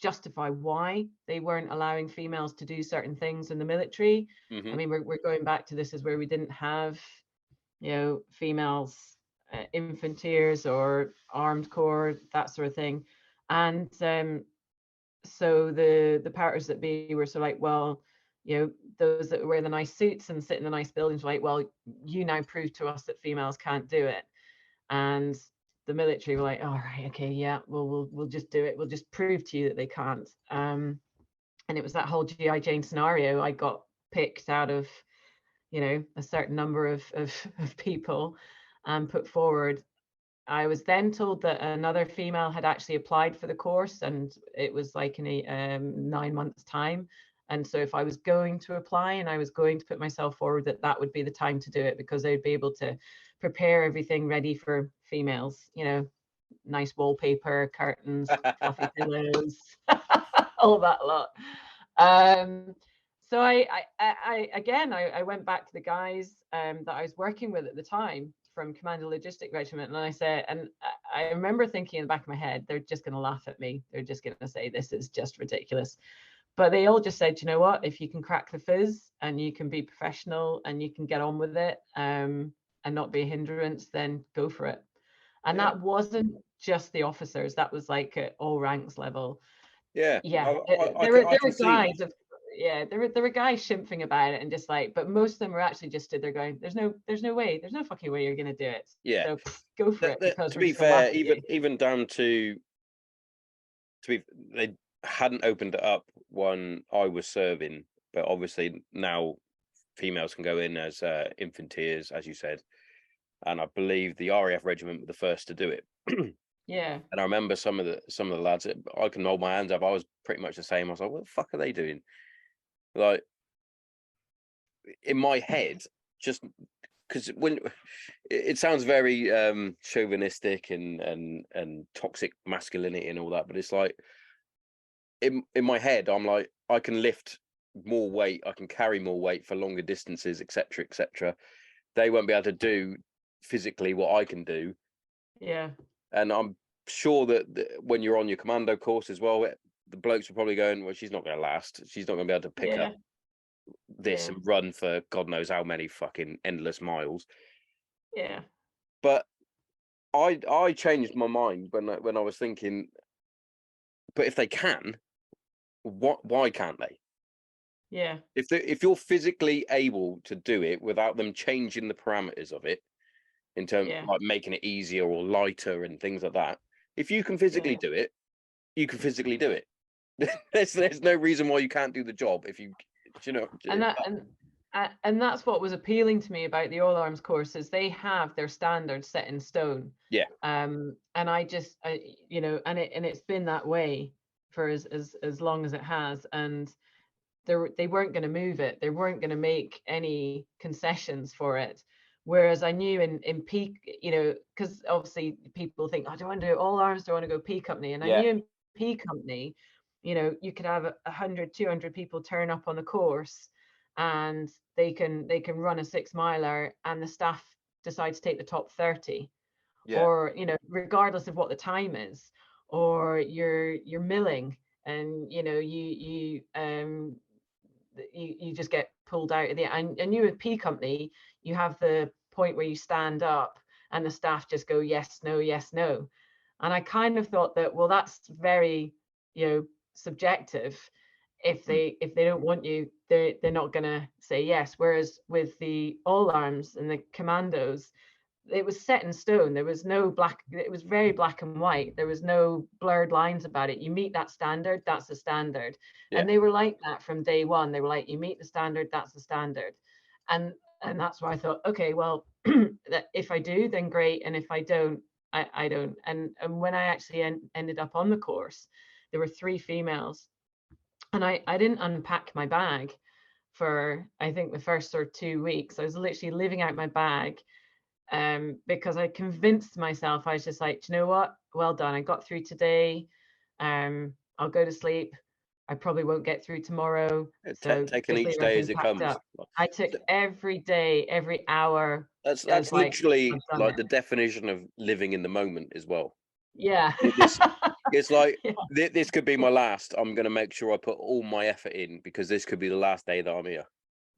justify why they weren't allowing females to do certain things in the military. I Hmm. mean, we're going back to this, is where we didn't have, you know, females infanteers or armed corps, that sort of thing. And so the powers that be were sort of like, well, you know, those that wear the nice suits and sit in the nice buildings were like, well, you now prove to us that females can't do it. And the military were like, all right, okay, yeah, well, we'll just do it. We'll just prove to you that they can't. And it was that whole GI Jane scenario. I got picked out of, you know, a certain number of people and put forward. I was then told that another female had actually applied for the course, and it was like in a 9 months time. And so if I was going to apply and I was going to put myself forward, that would be the time to do it, because they'd be able to prepare everything ready for females, you know, nice wallpaper, curtains, fluffy pillows, all that lot. Um, so I went back to the guys that I was working with at the time from Commando Logistic Regiment, and I said, and I remember thinking in the back of my head, they're just going to laugh at me. They're just going to say this is just ridiculous. But they all just said, you know what, if you can crack the fizz and you can be professional and you can get on with it, and not be a hindrance, then go for it. And Yeah. that wasn't just the officers; that was like at all ranks level. Yeah. Yeah, I there can were see that. guys of yeah, there were guys shimphing about it and just like, but most of them were actually just stood there going, there's no way, there's no fucking way you're gonna do it. Yeah. So go for it, because To we're be just gonna laugh fair, at you. even down to be, they hadn't opened it up when I was serving, but obviously now females can go in as infanteers, as you said, and I believe the RAF regiment were the first to do it. Yeah, And I remember some of the lads. I can hold my hands up. I was pretty much the same. I was like, "What the fuck are they doing?" Like in my head, just because when it sounds very chauvinistic and toxic masculinity and all that, but it's like in my head, I'm like, I can lift more weight, I can carry more weight for longer distances, etc., etc. They won't be able to do physically what I can do, yeah, and I'm sure that when you're on your commando course as well, the blokes are probably going, well, she's not going to last. She's not going to be able to pick up yeah, this yeah, and run for God knows how many fucking endless miles. yeah, But I changed my mind when I was thinking, but if they can, why can't they? yeah, If you're physically able to do it without them changing the parameters of it in terms yeah, like making it easier or lighter and things like that, if you can physically yeah. do it, you can physically do it. There's no reason why you can't do the job if you, do you know. And and that's what was appealing to me about the all arms courses. They have their standards set in stone. Yeah, And you know, and it's been that way for as long as it has. And they weren't going to move it. They weren't going to make any concessions for it. Whereas I knew in P, you know, because obviously people think, oh, do I want to do all arms? Do I want to go P company? And I yeah, knew in P company, you know, you could have 100, 200 people turn up on the course, and they can run a 6 miler, and the staff decide to take the top 30, yeah, or, you know, regardless of what the time is, or you're milling, and you know you just get pulled out of the, and you with P company, you have the point where you stand up and the staff just go yes no yes no. And I kind of thought that, well, that's very, you know, subjective. mm, If they don't want you, they're not going to say yes. Whereas with the all arms and the commandos, it was set in stone. There was no black, it was very black and white. There was no blurred lines about it. You meet that standard, that's the standard. yeah, And they were like that from day one. They were like, you meet the standard, that's the standard. And and that's why I thought, okay, well, if I do, then great, and if I don't, I don't. And when I actually ended up on the course, there were 3 females, and I didn't unpack my bag for, I think, the first sort of 2 weeks. I was literally living out my bag, because I convinced myself, I was just like, do you know what? Well done. I got through today. I'll go to sleep. I probably won't get through tomorrow. So Taking just each leave day as everything it packed comes. up. I took every day, every hour That's as like, literally I've done like it. the definition of living in the moment as well. Yeah. This it's like Yeah. this could be my last. I'm going to make sure I put all my effort in because this could be the last day that I'm here.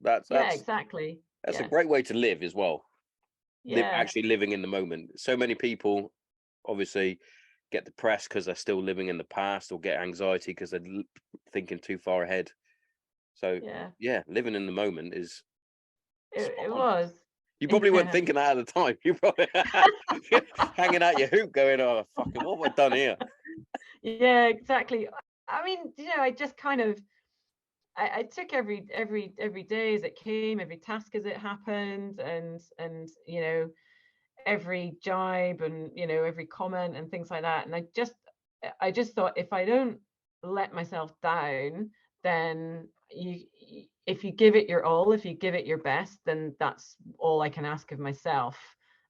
That's Yeah, that's exactly. that's a Yeah. great way to live as well. Yeah. Actually living in the moment. So many people obviously get depressed because they're still living in the past, or get anxiety because they're thinking too far ahead. So Yeah. yeah, living in the moment is spot It on. was. You probably weren't Yeah. thinking that at the time. You probably hanging out your hoop, going, "Oh, fucking, what have I done here?" Yeah, exactly. I mean, I just kind of, I took every day as it came, every task as it happened, and every jibe, and every comment and things like that. And I just thought, if I don't let myself down, then if you give it your all, if you give it your best, then that's all I can ask of myself.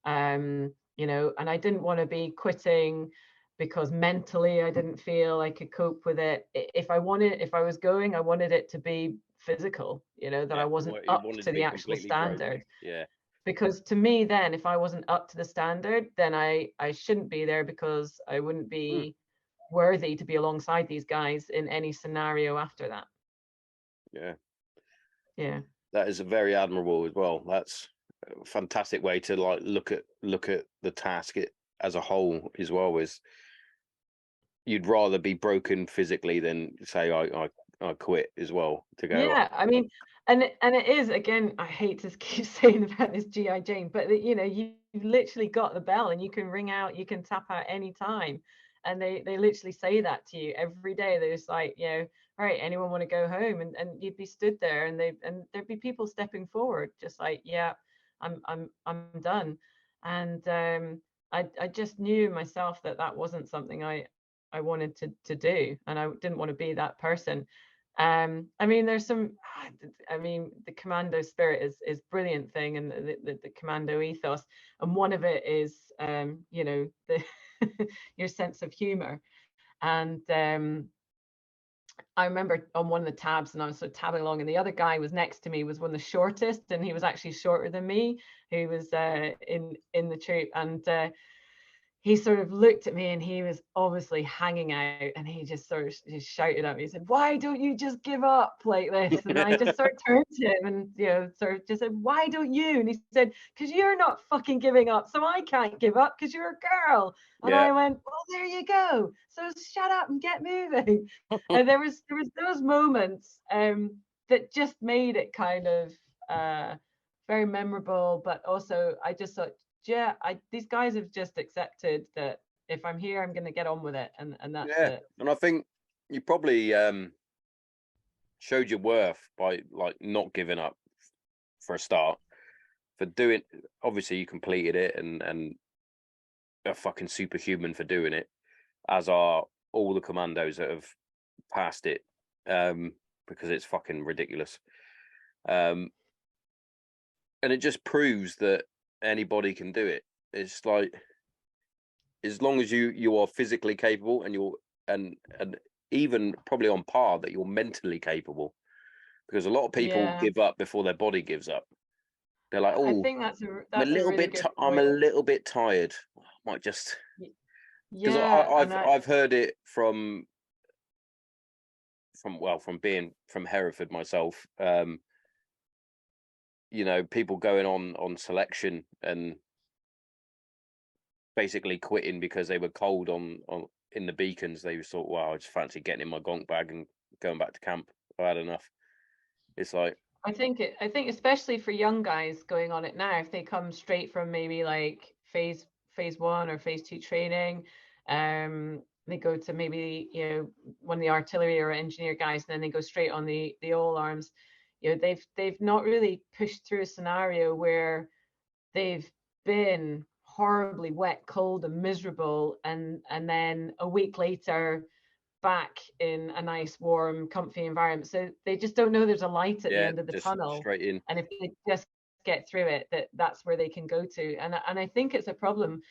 And I didn't want to be quitting because mentally I didn't feel I could cope with it. If I was going, I wanted it to be physical, that I Yeah, wasn't you up wanted to to be the actual completely broke. standard. Yeah, Because to me, then, if I wasn't up to the standard, then I shouldn't be there, because I wouldn't mm, be worthy to be alongside these guys in any scenario after that. yeah. Yeah. That is a very admirable as well. That's a fantastic way to like look at the task as a whole as well. Is you'd rather be broken physically than say I quit as well to go. Yeah, I mean, and it is, again, I hate to keep saying about this GI Jane, but you've literally got the bell, and you can ring out, you can tap out any time, and they literally say that to you every day. They're just like, all right, anyone want to go home? And you'd be stood there, and there'd be people stepping forward, just like, yeah, I'm done. And I just knew myself that that wasn't something I wanted to do, and I didn't want to be that person. I mean, the Commando spirit is brilliant thing, and the Commando ethos, and one of it is, the your sense of humor. And I remember on one of the tabs, and I was sort of tabbing along, and the other guy was next to me, was one of the shortest, and he was actually shorter than me, who was in the troop. And he sort of looked at me, and he was obviously hanging out, and he just sort of just shouted at me. He said, "Why don't you just give up like this?" And I just sort of turned to him, and sort of just said, "Why don't you?" And he said, "Because you're not fucking giving up, so I can't give up because you're a girl." And Yeah. I went, "Well, there you go. So shut up and get moving." And there was those moments that just made it kind of very memorable, but also I just thought, yeah, these guys have just accepted that if I'm here, I'm going to get on with it, and that's Yeah, it. and I think you probably showed your worth by like not giving up for a start. For doing, obviously you completed it, and are fucking superhuman for doing it, as are all the commandos that have passed it, because it's fucking ridiculous. Um, and it just proves that anybody can do it. It's like, as long as you are physically capable, and you're and even probably on par, that you're mentally capable, because a lot of people Yeah, give up before their body gives up. They're like, I oh, think that's a really good I'm a point. little bit tired, I might just, because Yeah, and I've heard it from being from Hereford myself. People going on selection and basically quitting because they were cold on in the beacons. They thought, wow, I just fancy getting in my gonk bag and going back to camp. I had enough. It's like, I think especially for young guys going on it now, if they come straight from maybe like phase one or phase two training, they go to maybe one of the artillery or engineer guys, and then they go straight on the all arms. you know, they've not really pushed through a scenario where they've been horribly wet, cold, and miserable, and then a week later back in a nice, warm, comfy environment. So they just don't know there's a light at the end of the just tunnel, straight in. and if they just get through it, that's where they can go to. And I think it's a problem.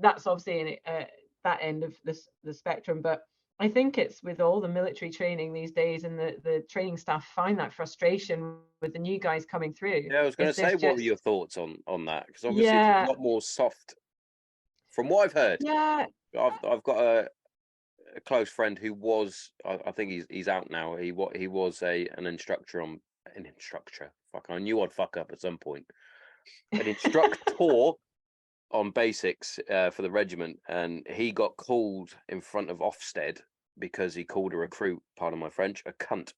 That's obviously in that end of the spectrum, but I think it's with all the military training these days, and the training staff find that frustration with the new guys coming through. Yeah, I was going to say, what were your thoughts on that? Because obviously it's Yeah, a lot more soft, from what I've heard. yeah, I've got a close friend who was, I think he's out now. He was an instructor on an instructor. Fuck, I knew I'd fuck up at some point. An instructor on basics for the regiment, and he got called in front of Ofsted because he called a recruit, pardon my French, a cunt.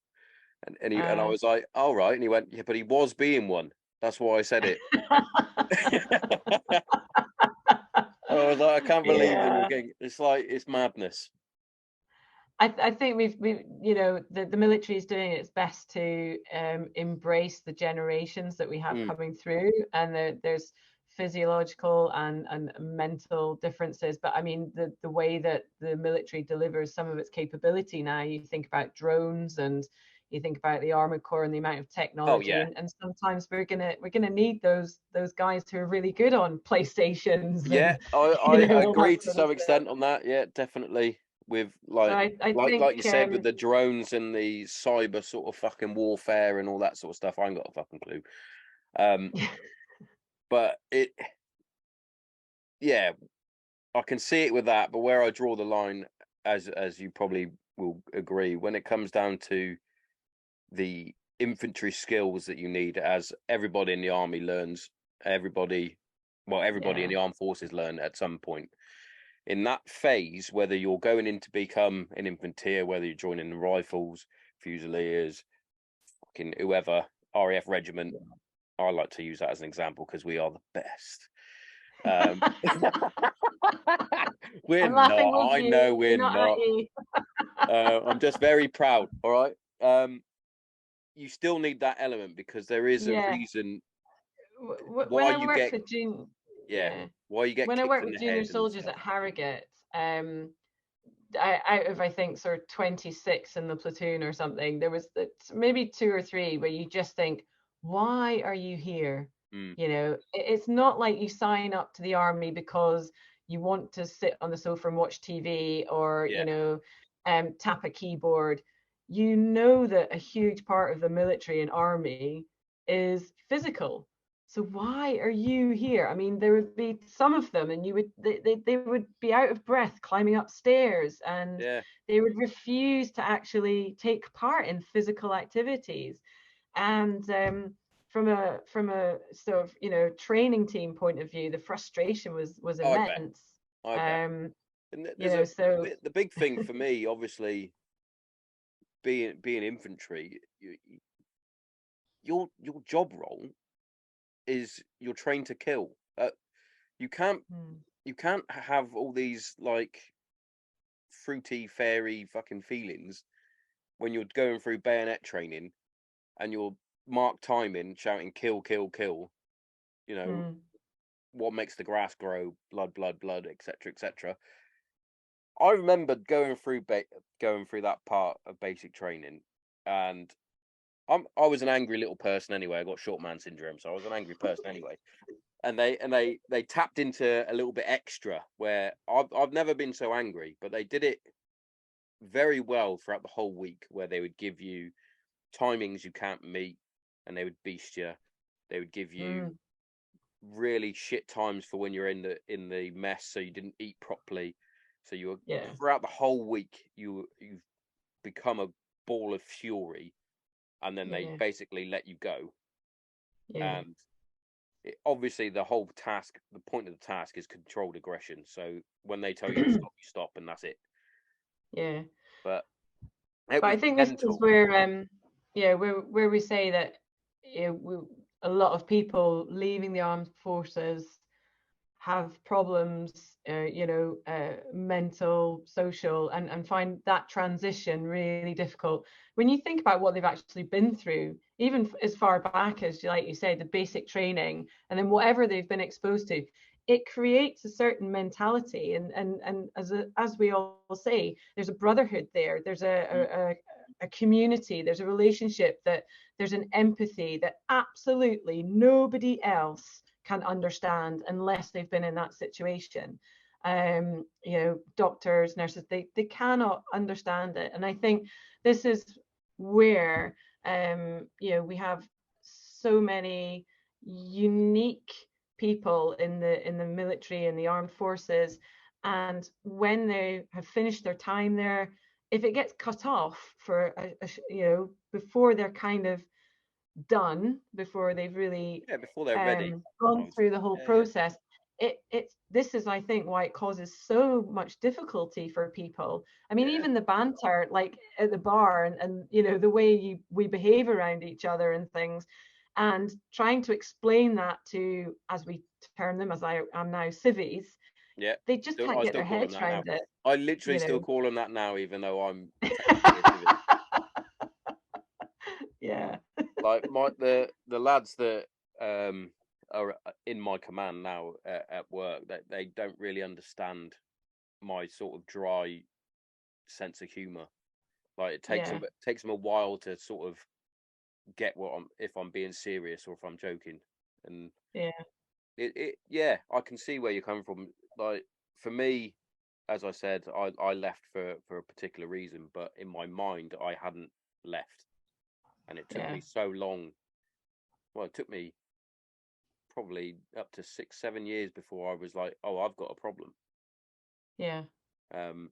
And I was like, all right. And he went, yeah, but he was being one. That's why I said it. I was like, I can't believe that you're yeah. getting. It's like, it's madness. I think we've you know, the military is doing its best to embrace the generations that we have coming through, and there's physiological and mental differences. But I mean, the way that the military delivers some of its capability now, you think about drones, and you think about the Armored Corps and the amount of Oh technology, yeah, and sometimes we're gonna need those guys who are really good on PlayStations yeah. and I all that agree to sort of some stuff. extent on that. Yeah, definitely. With So I like you think said, with the drones and the cyber sort of fucking warfare and all that sort of stuff, I ain't got a fucking clue. But yeah, I can see it with that. But where I draw the line, as you probably will agree, when it comes down to the infantry skills that you need, as everybody in the army learns, everybody in yeah. the armed forces learn at some point. In that phase, whether you're going in to become an infantry, whether you're joining the rifles, fusiliers, fucking whoever, RAF regiment, I like to use that as an example because we are the best. We're I'm laughing with not. I know you, we're not at not. you. I'm just very proud. All right. You still need that element because there is a Yeah. reason When why I you worked get, with junior, yeah, yeah, why you get when I kicked worked in with the junior head and soldiers stuff. at Harrogate, out of, I think, sort of 26 in the platoon or something, there was maybe two or three where you just think, why are you here? You know, it's not like you sign up to the army because you want to sit on the sofa and watch TV, or Yeah, you know, tap a keyboard. You know that a huge part of the military and army is physical. So why are you here? I mean, there would be some of them, and they would be out of breath climbing upstairs, and yeah. they would refuse to actually take part in physical activities. And from a sort of, you know, training team point of view, the frustration was I bet. immense. I bet. And You there's know, so the big thing for me, obviously, being infantry, your job role is you're trained to kill. You can't mm, you can't have all these like fruity fairy fucking feelings when you're going through bayonet training and you're mark timing, shouting kill, kill, kill. You know mm, what makes the grass grow, blood, blood, blood, etc., etc. I remember going through that part of basic training, and I was an angry little person anyway. I got short man syndrome, so I was an angry person anyway. And they tapped into a little bit extra where I've never been so angry, but they did it very well throughout the whole week, where they would give you timings you can't meet, and they would beast you. They would give you mm, really shit times for when you're in the mess, so you didn't eat properly. So you were yeah, throughout the whole week you've become a ball of fury, and then they yeah, basically let you go. yeah, And obviously the whole task, the point of the task is controlled aggression. So when they tell you to stop, you stop, and that's it. yeah. But it But I was think this is mental. where yeah, where we say that, you know, a lot of people leaving the armed forces have problems, you know, mental, social, and find that transition really difficult. When you think about what they've actually been through, even as far back as, like you said, the basic training, and then whatever they've been exposed to, it creates a certain mentality. And as we all say, there's a brotherhood there. There's a community. There's a relationship, that there's an empathy that absolutely nobody else can understand unless they've been in that situation. Doctors, nurses, they cannot understand it. And I think this is where we have so many unique people in the military and the armed forces, and when they have finished their time there, if it gets cut off for before they're kind of done, before they've really before they're ready. gone through the whole Yeah. process, it's this is, I think, why it causes so much difficulty for people. I mean, even the banter, like at the bar, and the way we behave around each other and things, and trying to explain that to, as we term them, as I am now, civvies. Yeah, They just can't get their heads around it. I literally still call them that now, even though I'm technically a civvy. Yeah. Like the lads that are in my command now at work, that they don't really understand my sort of dry sense of humor. Like it takes them a while to sort of get if I'm being serious or if I'm joking. And I can see where you're coming from. Like for me, as I said, I left for a particular reason, but in my mind I hadn't left. And it took me so long. Well, it took me probably up to 6-7 years before I was like, oh, I've got a problem. Yeah. And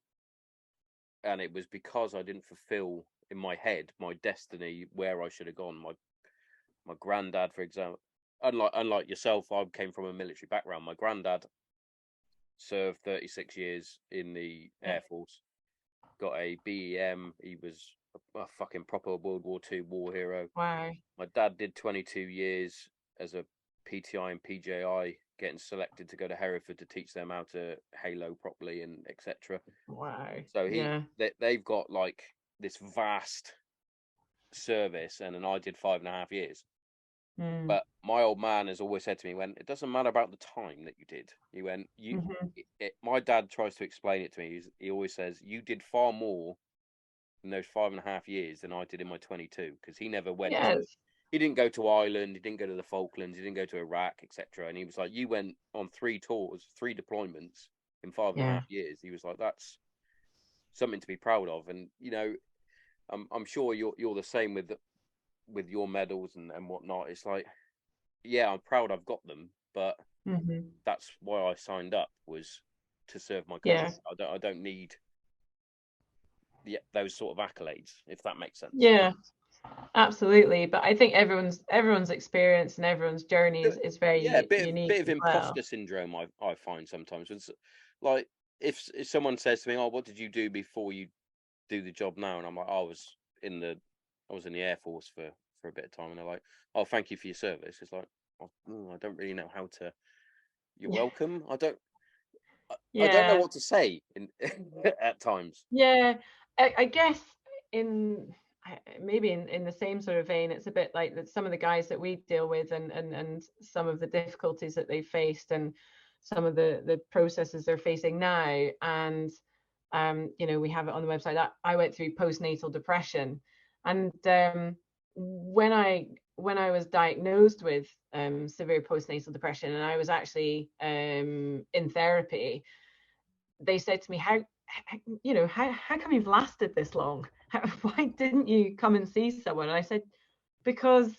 it was because I didn't fulfill in my head my destiny where I should have gone. My granddad, for example, unlike yourself, I came from a military background. My granddad served 36 years in the Air Force, got a BEM. He was a fucking proper World War II war hero. Wow. My dad did 22 years as a PTI and PJI, getting selected to go to Hereford to teach them how to halo properly and etc. Wow. So they've got like this vast service, and then I did 5.5 years. But my old man has always said to me, "When it doesn't matter about the time that you did." He went, my dad tries to explain it to me. He always says, "You did far more in those 5.5 years than I did in my 22," because he never went to. He didn't go to Ireland. He didn't go to the Falklands. He didn't go to Iraq, etc. And he was like, "You went on 3 tours, 3 deployments in 5.5 years." He was like, "That's something to be proud of." And I'm sure you're the same with your medals and whatnot. It's like, yeah, I'm proud I've got them, but that's why I signed up, was to serve my country. I don't need those sort of accolades, if that makes sense. Yeah, absolutely. But I think everyone's experience and everyone's journey is very unique. Bit of imposter syndrome I find sometimes. It's like if someone says to me, "Oh, what did you do before you do the job now?" and I'm like, "I was in the Air Force for a bit of time," and they're like, "Oh, thank you for your service." It's like, oh, I don't really know how to. You're welcome. I don't know what to say at times. Yeah, I guess maybe in the same sort of vein, it's a bit like that some of the guys that we deal with, and some of the difficulties that they faced, and some of the processes they're facing now. And we have it on the website that I went through postnatal depression, and when I was diagnosed with severe postnatal depression, and I was actually in therapy, they said to me, how come you've lasted this long? Why didn't you come and see someone? And I said, because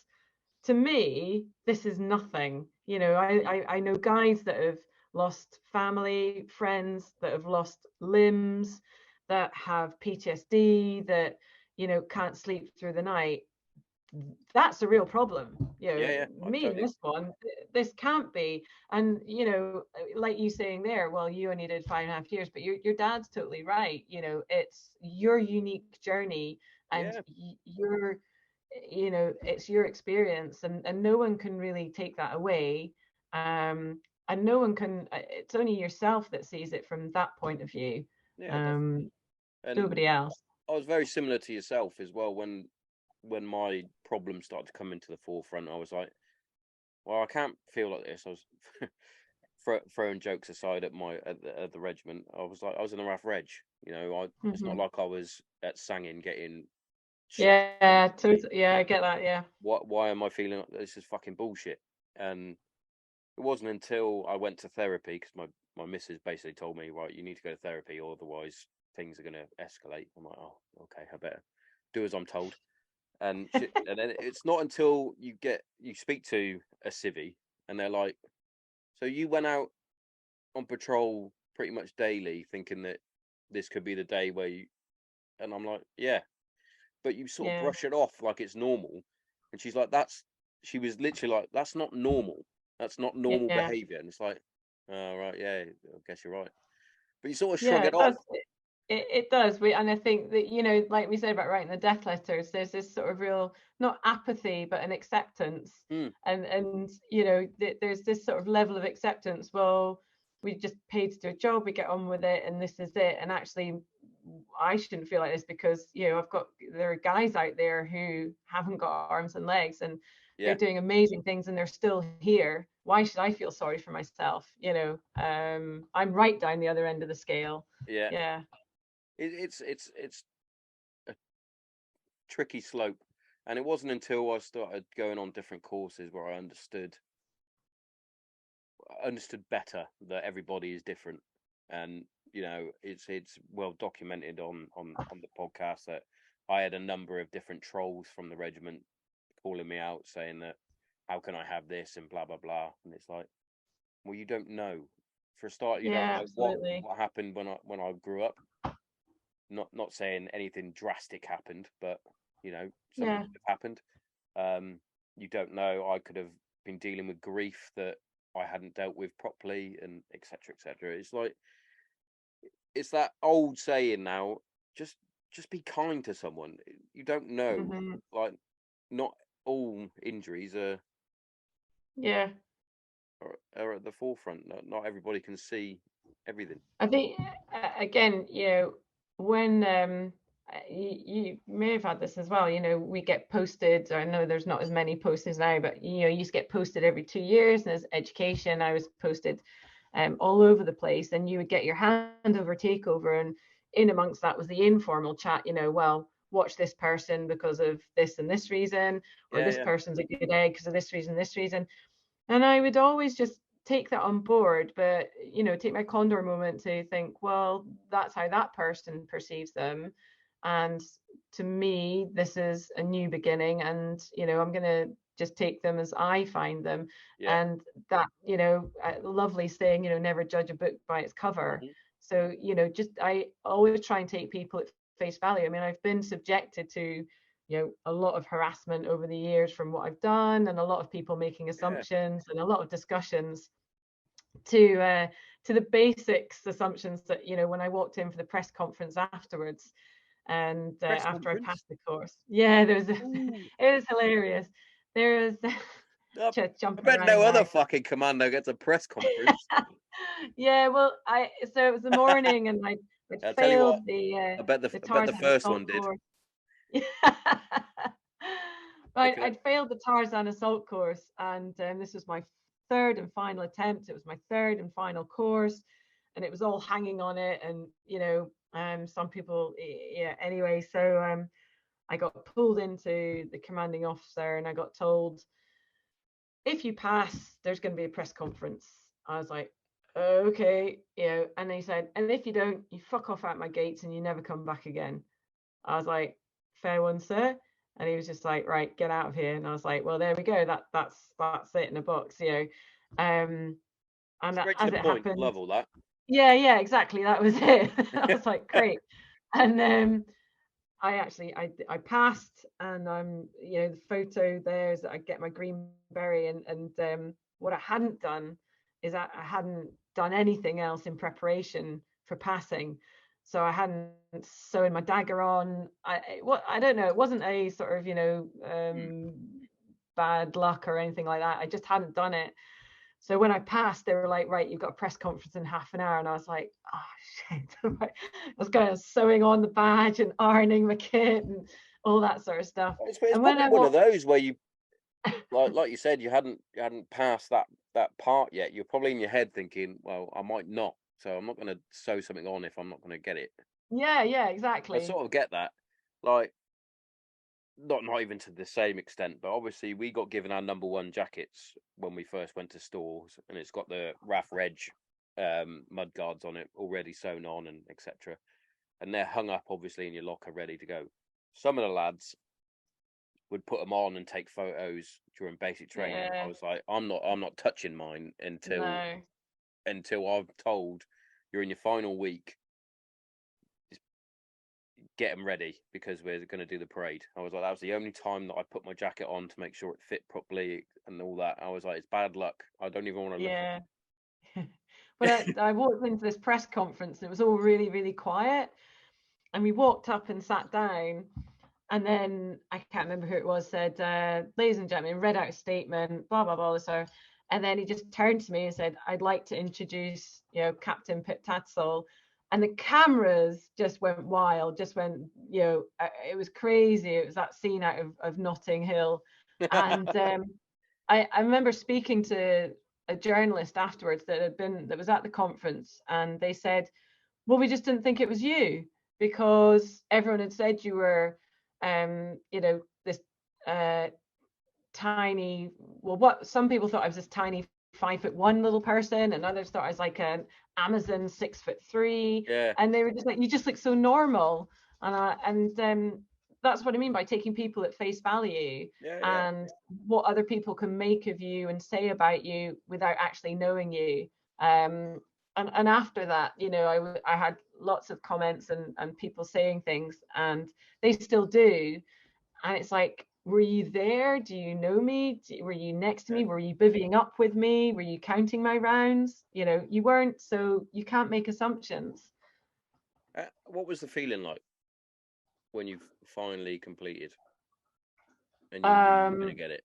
to me, this is nothing. I know guys that have lost family, friends that have lost limbs, that have PTSD, that, can't sleep through the night. That's a real problem. Me and this one, this can't be. And like you saying there, well, you only did 5.5 years, but your dad's totally right. It's your unique journey, and it's your experience, and no one can really take that away. And no one can. It's only yourself that sees it from that point of view. And nobody else. I was very similar to yourself as well. When when my problems started to come into the forefront, I was like, well, I can't feel like this. I was throwing jokes aside at the regiment. I was like, I was in a rough reg. You know, it's not like I was at Sangin getting shot. Yeah, totally. Yeah, I get that. Yeah. Why am I feeling like this is fucking bullshit? And it wasn't until I went to therapy, because my missus basically told me, right, you need to go to therapy, or otherwise things are going to escalate. I'm like, oh, okay, I better do as I'm told. And then it's not until you speak to a civvy, and they're like, so you went out on patrol pretty much daily, thinking that this could be the day where you, and I'm like, yeah, but you sort of Yeah. brush it off like it's normal. And she's like, she was literally like, that's not normal. That's not normal Yeah. behavior. And it's like, oh, right, yeah, I guess you're right. But you sort of shrug Yeah, it it off. does. It does. And I think that, like we said about writing the death letters, there's this sort of real, not apathy, but an acceptance. Mm, And there's this sort of level of acceptance. Well, we just paid to do a job, we get on with it, and this is it. And actually, I shouldn't feel like this, because there are guys out there who haven't got arms and legs, and they're yeah, doing amazing things, and they're still here. Why should I feel sorry for myself? I'm right down the other end of the scale. yeah. Yeah. It's a tricky slope. And it wasn't until I started going on different courses where I understood better that everybody is different. And it's well documented on the podcast that I had a number of different trolls from the regiment calling me out, saying that how can I have this and blah blah blah. And it's like, well, you don't know. For a start, you don't Yeah, know absolutely. what happened when I grew up. Not saying anything drastic happened, but something Yeah. could have happened. You don't know. I could have been dealing with grief that I hadn't dealt with properly, and etc. etc. It's like, it's that old saying now, just be kind to someone. You don't know. Hmm. Like, not all injuries Yeah. are at the forefront. Not everybody can see everything. I think, again, when you may have had this as well, we get posted. I know there's not as many postings now, but you used to get posted every 2 years. And as education, I was posted all over the place, and you would get your handover takeover, and in amongst that was the informal chat. Well, watch this person because of this and this reason, or Yeah, this yeah, person's a good egg because of this reason. And I would always just take that on board, but take my condor moment to think, well, that's how that person perceives them. And to me, this is a new beginning, and I'm gonna just take them as I find them. yeah. And that, a lovely saying, never judge a book by its cover. Hmm. So, just I always try and take people at face value. I mean, I've been subjected to a lot of harassment over the years from what I've done, and a lot of people making Yeah. assumptions, and a lot of discussions to the basics assumptions that when I walked in for the press conference afterwards, and Press after I conference. passed the course, yeah, Ooh. it was hilarious. There was I jumping bet no around other now. fucking commando gets a press conference. Yeah, well, so it was the morning, and I'd I'll tell you what. failed the I bet the Tarzan first assault one did. course. Looking at I'd failed the Tarzan assault course, and this was my third and final attempt. It was my third and final course, and it was all hanging on it. And some people, yeah. Anyway, so I got pulled into the commanding officer, and I got told, if you pass, there's going to be a press conference. I was like, okay, And he said, and if you don't, you fuck off out my gates and you never come back again. I was like, fair one, sir. And he was just like, right, get out of here. And I was like, well, there we go. That's it in a box. And straight to as the it point. happened, Love all that. yeah, exactly. That was it. I was like, great. And I passed, and the photo there is that I get my green beret, and what I hadn't done is I hadn't done anything else in preparation for passing. So I hadn't sewn my dagger on. I don't know. It wasn't a sort of Hmm. bad luck or anything like that. I just hadn't done it. So when I passed, they were like, right, you've got a press conference in half an hour. And I was like, oh, shit. I was going sewing on the badge and ironing my kit. all that sort of stuff. It's And when probably I one of walked, those where you like you said, you hadn't passed that part yet. You're probably in your head thinking, well, I might not, so I'm not going to sew something on if I'm not going to get it. yeah, I exactly. sort of get that. Like, not even to the same extent, but obviously we got given our number one jackets when we first went to stores, and it's got the RAF Reg mud guards on it already sewn on and etc. And they're hung up obviously in your locker ready to go. Some of the lads would put them on and take photos during basic training. I Yeah, was like, I'm not touching mine until no. I'm told you're in your final week. Just get them ready because we're going to do the parade. I was like, that was the only time that I put my jacket on to make sure it fit properly and all that. I was like, it's bad luck. I don't even want to look at Yeah. But I walked into this press conference and it was all really, really quiet. And we walked up and sat down. And then I can't remember who it was, said, ladies and gentlemen, read out a statement, blah, blah, blah. So, and then he just turned to me and said, I'd like to introduce, Captain Pip Tatzel. And the cameras just went wild, just went, it was crazy. It was that scene out of Notting Hill. it. And I remember speaking to a journalist afterwards that was at the conference, and they said, well, we just didn't think it was you because everyone had said you were this tiny, well, what some people thought I was this tiny 5'1" little person, and others thought I was like an Amazon 6'3", Yeah, and they were just like, you just look so normal. And that's what I mean by taking people at face value yeah, yeah. and what other people can make of you and say about you without actually knowing you. And after that, I had lots of comments and people saying things, and they still do. And it's like, were you there? Do you know me? Were you next to Yeah. me? Were you bivvying up with me? Were you counting my rounds? You weren't, so you can't make assumptions. What was the feeling like when you've finally completed and you knew you were going to Um, get it?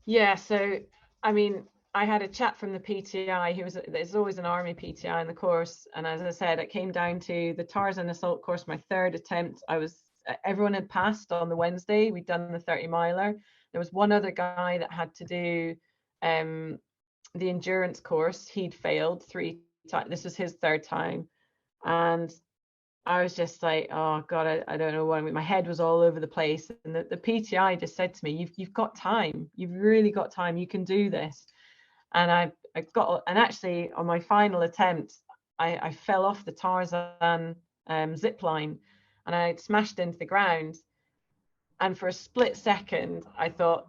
yeah, so I mean, I had a chat from the PTI. There's always an army PTI in the course, and as I said, it came down to the Tarzan assault course, my third attempt. Everyone had passed on the Wednesday. We'd done the 30 miler. There was one other guy that had to do um, the endurance course. He'd failed 3 times. This was his third time, and I was just like, oh God, I don't know what I mean. My head was all over the place. And the PTI just said to me, you've got time. You've really got time. You can do this. And and actually on my final attempt, I fell off the Tarzan zip line and I smashed into the ground. And for a split second, I thought,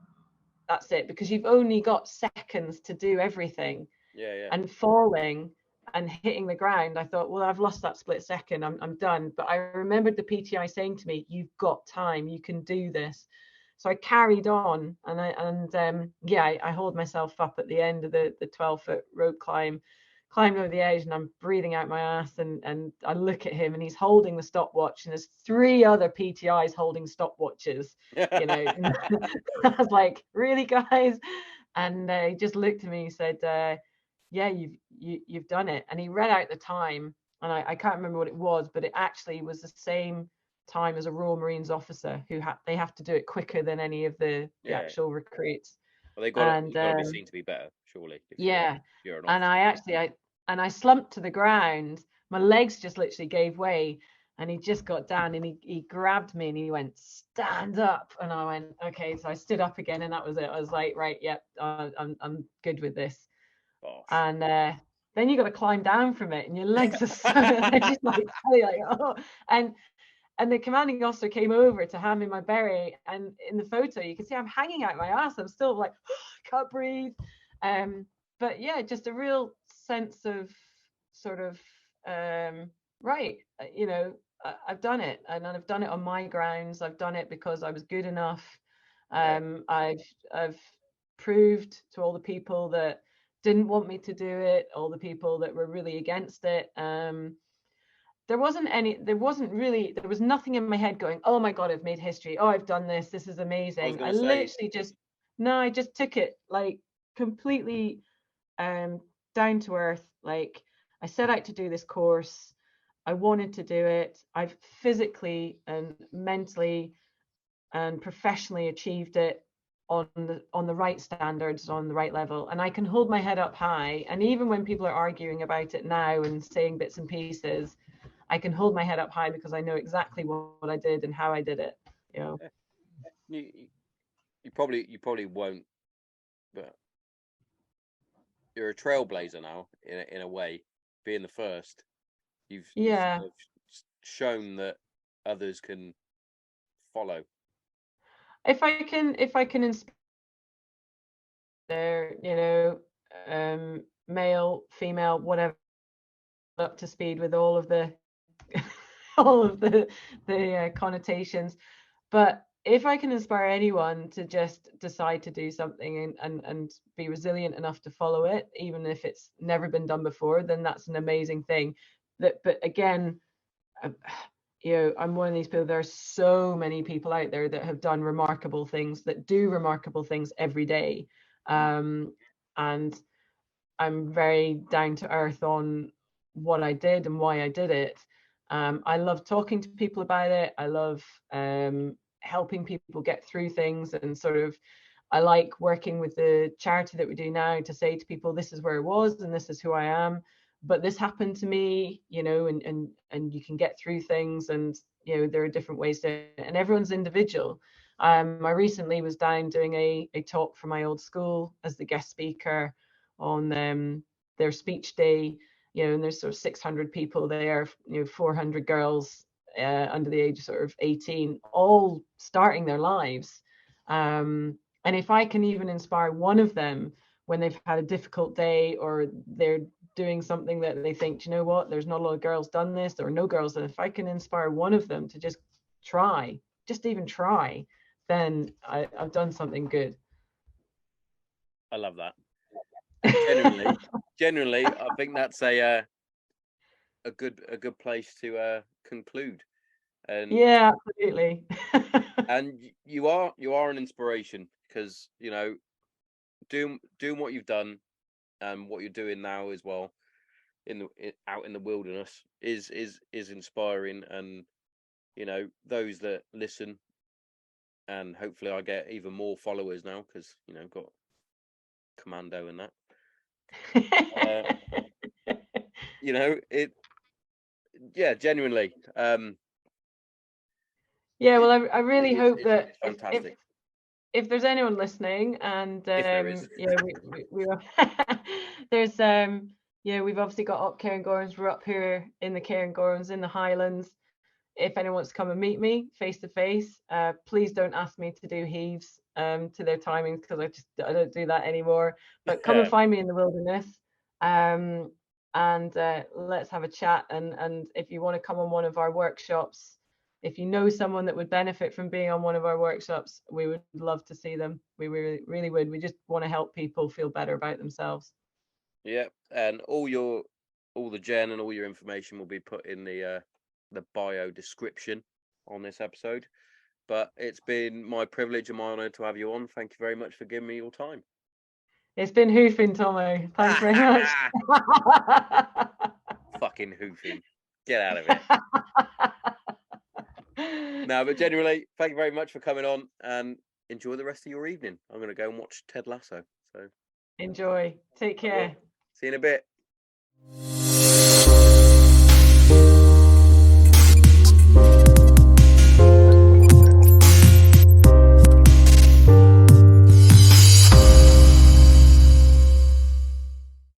that's it, because you've only got seconds to do everything. Yeah, yeah. And falling and hitting the ground, I thought, well, I've lost that split second. I'm done. But I remembered the PTI saying to me, you've got time. You can do this. So I carried on, and I hauled myself up at the end of the 12-foot rope climb, climbed over the edge, and I'm breathing out my ass. And I look at him, and he's holding the stopwatch, and there's 3 other PTIs holding stopwatches. I was like, really, guys? And he just looked at me and said, yeah, you've done it. And he read out the time, and I can't remember what it was, but it actually was the same time as a Royal Marines officer they have to do it quicker than any of the Yeah. actual recruits. Well, they got it. And You've got to be seen to be better, surely, if yeah, you're an and officer. I slumped to the ground. My legs just literally gave way, and he just got down and he grabbed me and he went, stand up. And I went, okay. So I stood up again, and that was it. I was like, right, yep, I'm good with this. Gosh. And then you got to climb down from it, and your legs are so they're just like oh. And the commanding officer came over to hand me my beret, and in the photo you can see I'm hanging out my ass. I'm still like can't breathe. But yeah, just a real sense of sort of right, I've done it, and I've done it on my grounds. I've done it because I was good enough. Yeah. I've proved to all the people that didn't want me to do it, all the people that were really against it. There was nothing in my head going, oh my God, I've made history. Oh, I've done this. This is I was amazing. going I to say, literally I just took it like completely down to earth. Like, I set out to do this course. I wanted to do it. I've physically and mentally and professionally achieved it on the right standards, on the right level, and I can hold my head up high. And even when people are arguing about it now and saying bits and pieces, I can hold my head up high because I know exactly what I did and how I did it. You know. You probably won't, but you're a trailblazer now in a way, being the first. You've Yeah. sort of shown that others can follow. If I can inspire, you know, male, female, whatever, up to speed with all of the all of the connotations. But if I can inspire anyone to just decide to do something and be resilient enough to follow it, even if it's never been done before, then that's an amazing thing. But again, you know, I'm one of these people. There are so many people out there that have done remarkable things, that do remarkable things every day, and I'm very down to earth on what I did and why I did it. I love talking to people about it. I love helping people get through things, and sort of, I like working with the charity that we do now to say to people, this is where I was and this is who I am, but this happened to me, you know, and you can get through things, and you know, there are different ways to, and everyone's individual. I recently was down doing a talk for my old school as the guest speaker on their speech day, you know, and there's sort of 600 people there, you know, 400 girls under the age of sort of 18, all starting their lives. And if I can even inspire one of them when they've had a difficult day, or they're doing something that they think, you know what, there's not a lot of girls done this, or no girls, and if I can inspire one of them to just try, just even try, then I've done something good. I love that. And generally, I think that's a good place to conclude. And yeah, absolutely. and you are an inspiration, because you know, doing what you've done and what you're doing now as well out in the wilderness is inspiring. And you know, those that listen, and hopefully I get even more followers now, because you know, got Commando and that. You know it. Yeah, genuinely. Yeah, well, I really hope that It's fantastic. if there's anyone listening, and If there is. yeah, we are there's yeah, we've obviously got up Cairngorms. We're up here in the Cairngorms in the Highlands. If anyone wants to come and meet me face to face, please don't ask me to do heaves to their timings, because I don't do that anymore. But come and find me in the wilderness, and let's have a chat. And if you want to come on one of our workshops, if you know someone that would benefit from being on one of our workshops, we would love to see them. We really would. We just want to help people feel better about themselves. Yeah, and all the gen and all your information will be put in the bio description on this episode. But it's been my privilege and my honour to have you on. Thank you very much for giving me your time. It's been hoofing, Tommo. Thanks very much. Fucking hoofing. Get out of it. No, but genuinely, thank you very much for coming on, and enjoy the rest of your evening. I'm going to go and watch Ted Lasso. So enjoy. Take care. see you in a bit.